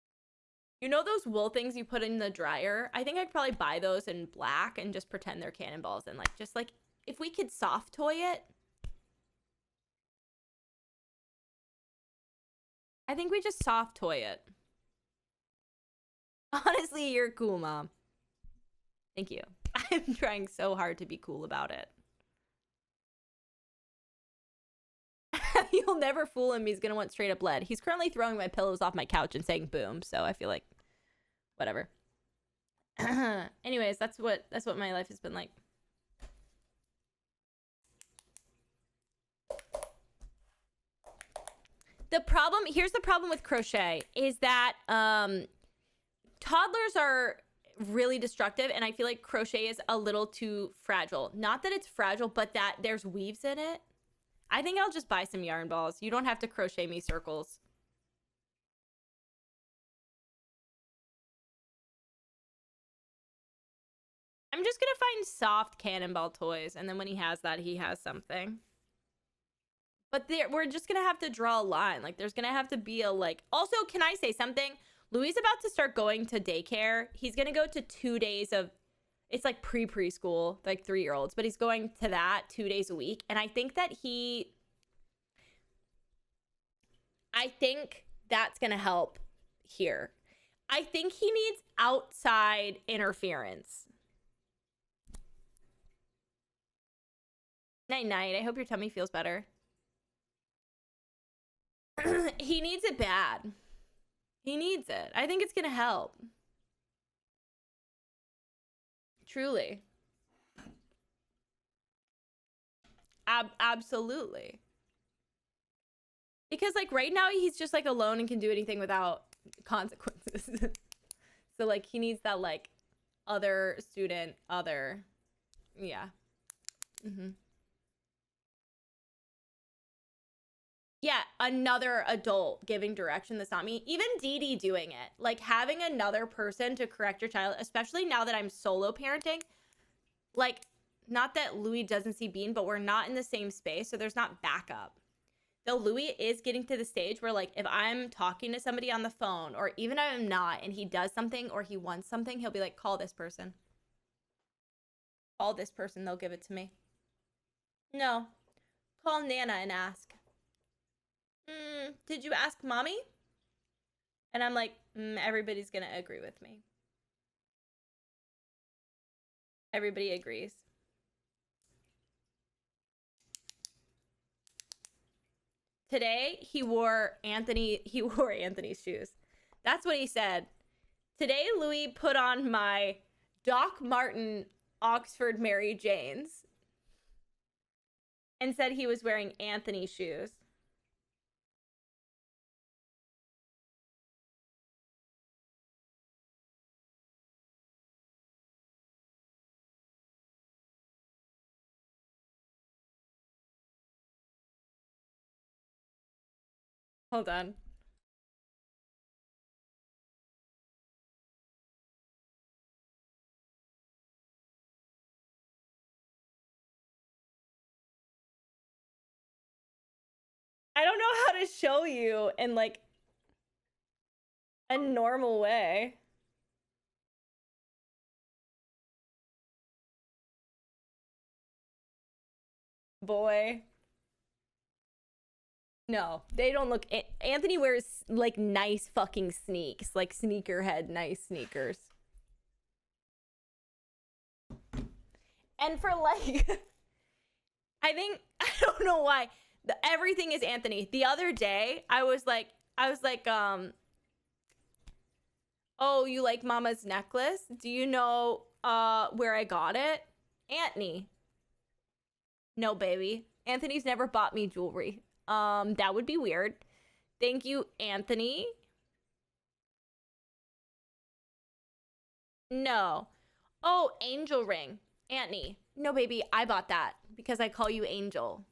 You know those wool things you put in the dryer? I think I'd probably buy those in black and just pretend they're cannonballs. And, like, just, like, if we could soft toy it. I think we just soft toy it. Honestly, you're cool, Mom. Thank you. I'm trying so hard to be cool about it. You'll never fool him. He's going to want straight up lead. He's currently throwing my pillows off my couch and saying boom. So I feel like whatever. Anyways, that's what my life has been like. Here's the problem with crochet is that toddlers are really destructive, and I feel like crochet is a little too fragile. Not that it's fragile, but that there's weaves in it. I think I'll just buy some yarn balls. You don't have to crochet me circles. I'm just gonna find soft cannonball toys, and then when he has that, he has something. But we're just gonna have to draw a line. Like, there's gonna have to be a, like... Also, can I say something? Louis is about to start going to daycare. He's gonna go to 2 days of... It's like preschool, like 3-year-olds. But he's going to that 2 days a week. And I think that I think that's gonna help here. I think he needs outside interference. Night-night. I hope your tummy feels better. He needs it bad. He needs it. I think it's gonna help. Truly. Absolutely. Because, like, right now he's just, like, alone and can do anything without consequences. So like he needs that like other student, other, yeah. Yeah, another adult giving direction that's not me. Even Dee Dee doing it. Like having another person to correct your child, especially now that I'm solo parenting. Like, not that Louis doesn't see Bean, but we're not in the same space, so there's not backup. Though Louis is getting to the stage where, like, if I'm talking to somebody on the phone, or even if I'm not, and he does something or he wants something, he'll be like, call this person. Call this person, they'll give it to me. No. Call Nana and ask. Did you ask mommy? And I'm like, everybody's gonna agree with me. Everybody agrees. Today he wore Anthony's shoes. That's what he said. Today Louis put on my Doc Marten Oxford Mary Janes and said he was wearing Anthony's shoes. Hold on. I don't know how to show you in like a normal way. Boy. No, they don't look. Anthony wears like nice fucking sneaks, like sneakerhead nice sneakers. And for like, I don't know why. Everything is Anthony. The other day, I was like, oh, you like mama's necklace? Do you know where I got it? Anthony. No, baby. Anthony's never bought me jewelry. That would be weird. Thank you, Anthony. No. Oh, angel ring. Anthony. No, baby, I bought that because I call you Angel.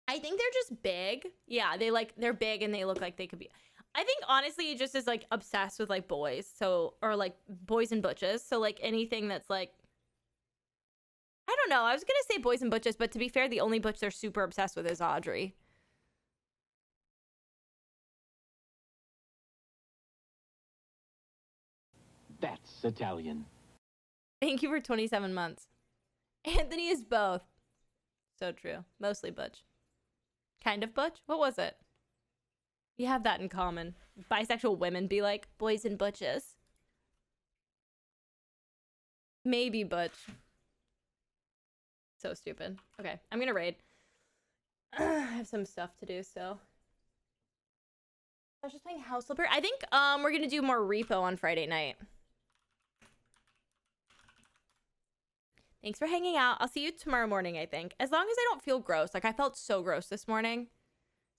I think they're just big. Yeah, they're big and they look like they could be. I think honestly he just is like obsessed with like boys. So, or like boys and butches. So like anything that's like, I don't know. I was going to say boys and butches, but to be fair, the only butch they're super obsessed with is Audrey. That's Italian. Thank you for 27 months. Anthony is both. So true. Mostly butch. Kind of butch? What was it? You have that in common. Bisexual women be like, boys and butches. Maybe butch. So stupid. Okay, I'm gonna raid. I have some stuff to do, so. I was just playing House Flipper. I think we're gonna do more repo on Friday night. Thanks for hanging out. I'll see you tomorrow morning, I think. As long as I don't feel gross. Like, I felt so gross this morning.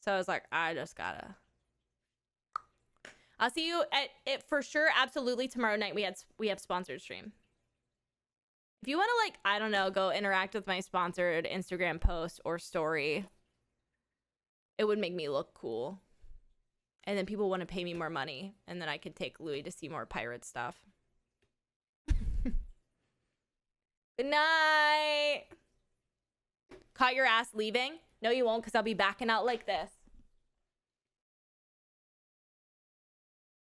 So I was like, I just gotta. I'll see you at it for sure. Absolutely. Tomorrow night we have sponsored stream. If you want to, like, I don't know, go interact with my sponsored Instagram post or story, it would make me look cool. And then people want to pay me more money. And then I could take Louis to see more pirate stuff. Good night. Caught your ass leaving? No, you won't, because I'll be backing out like this.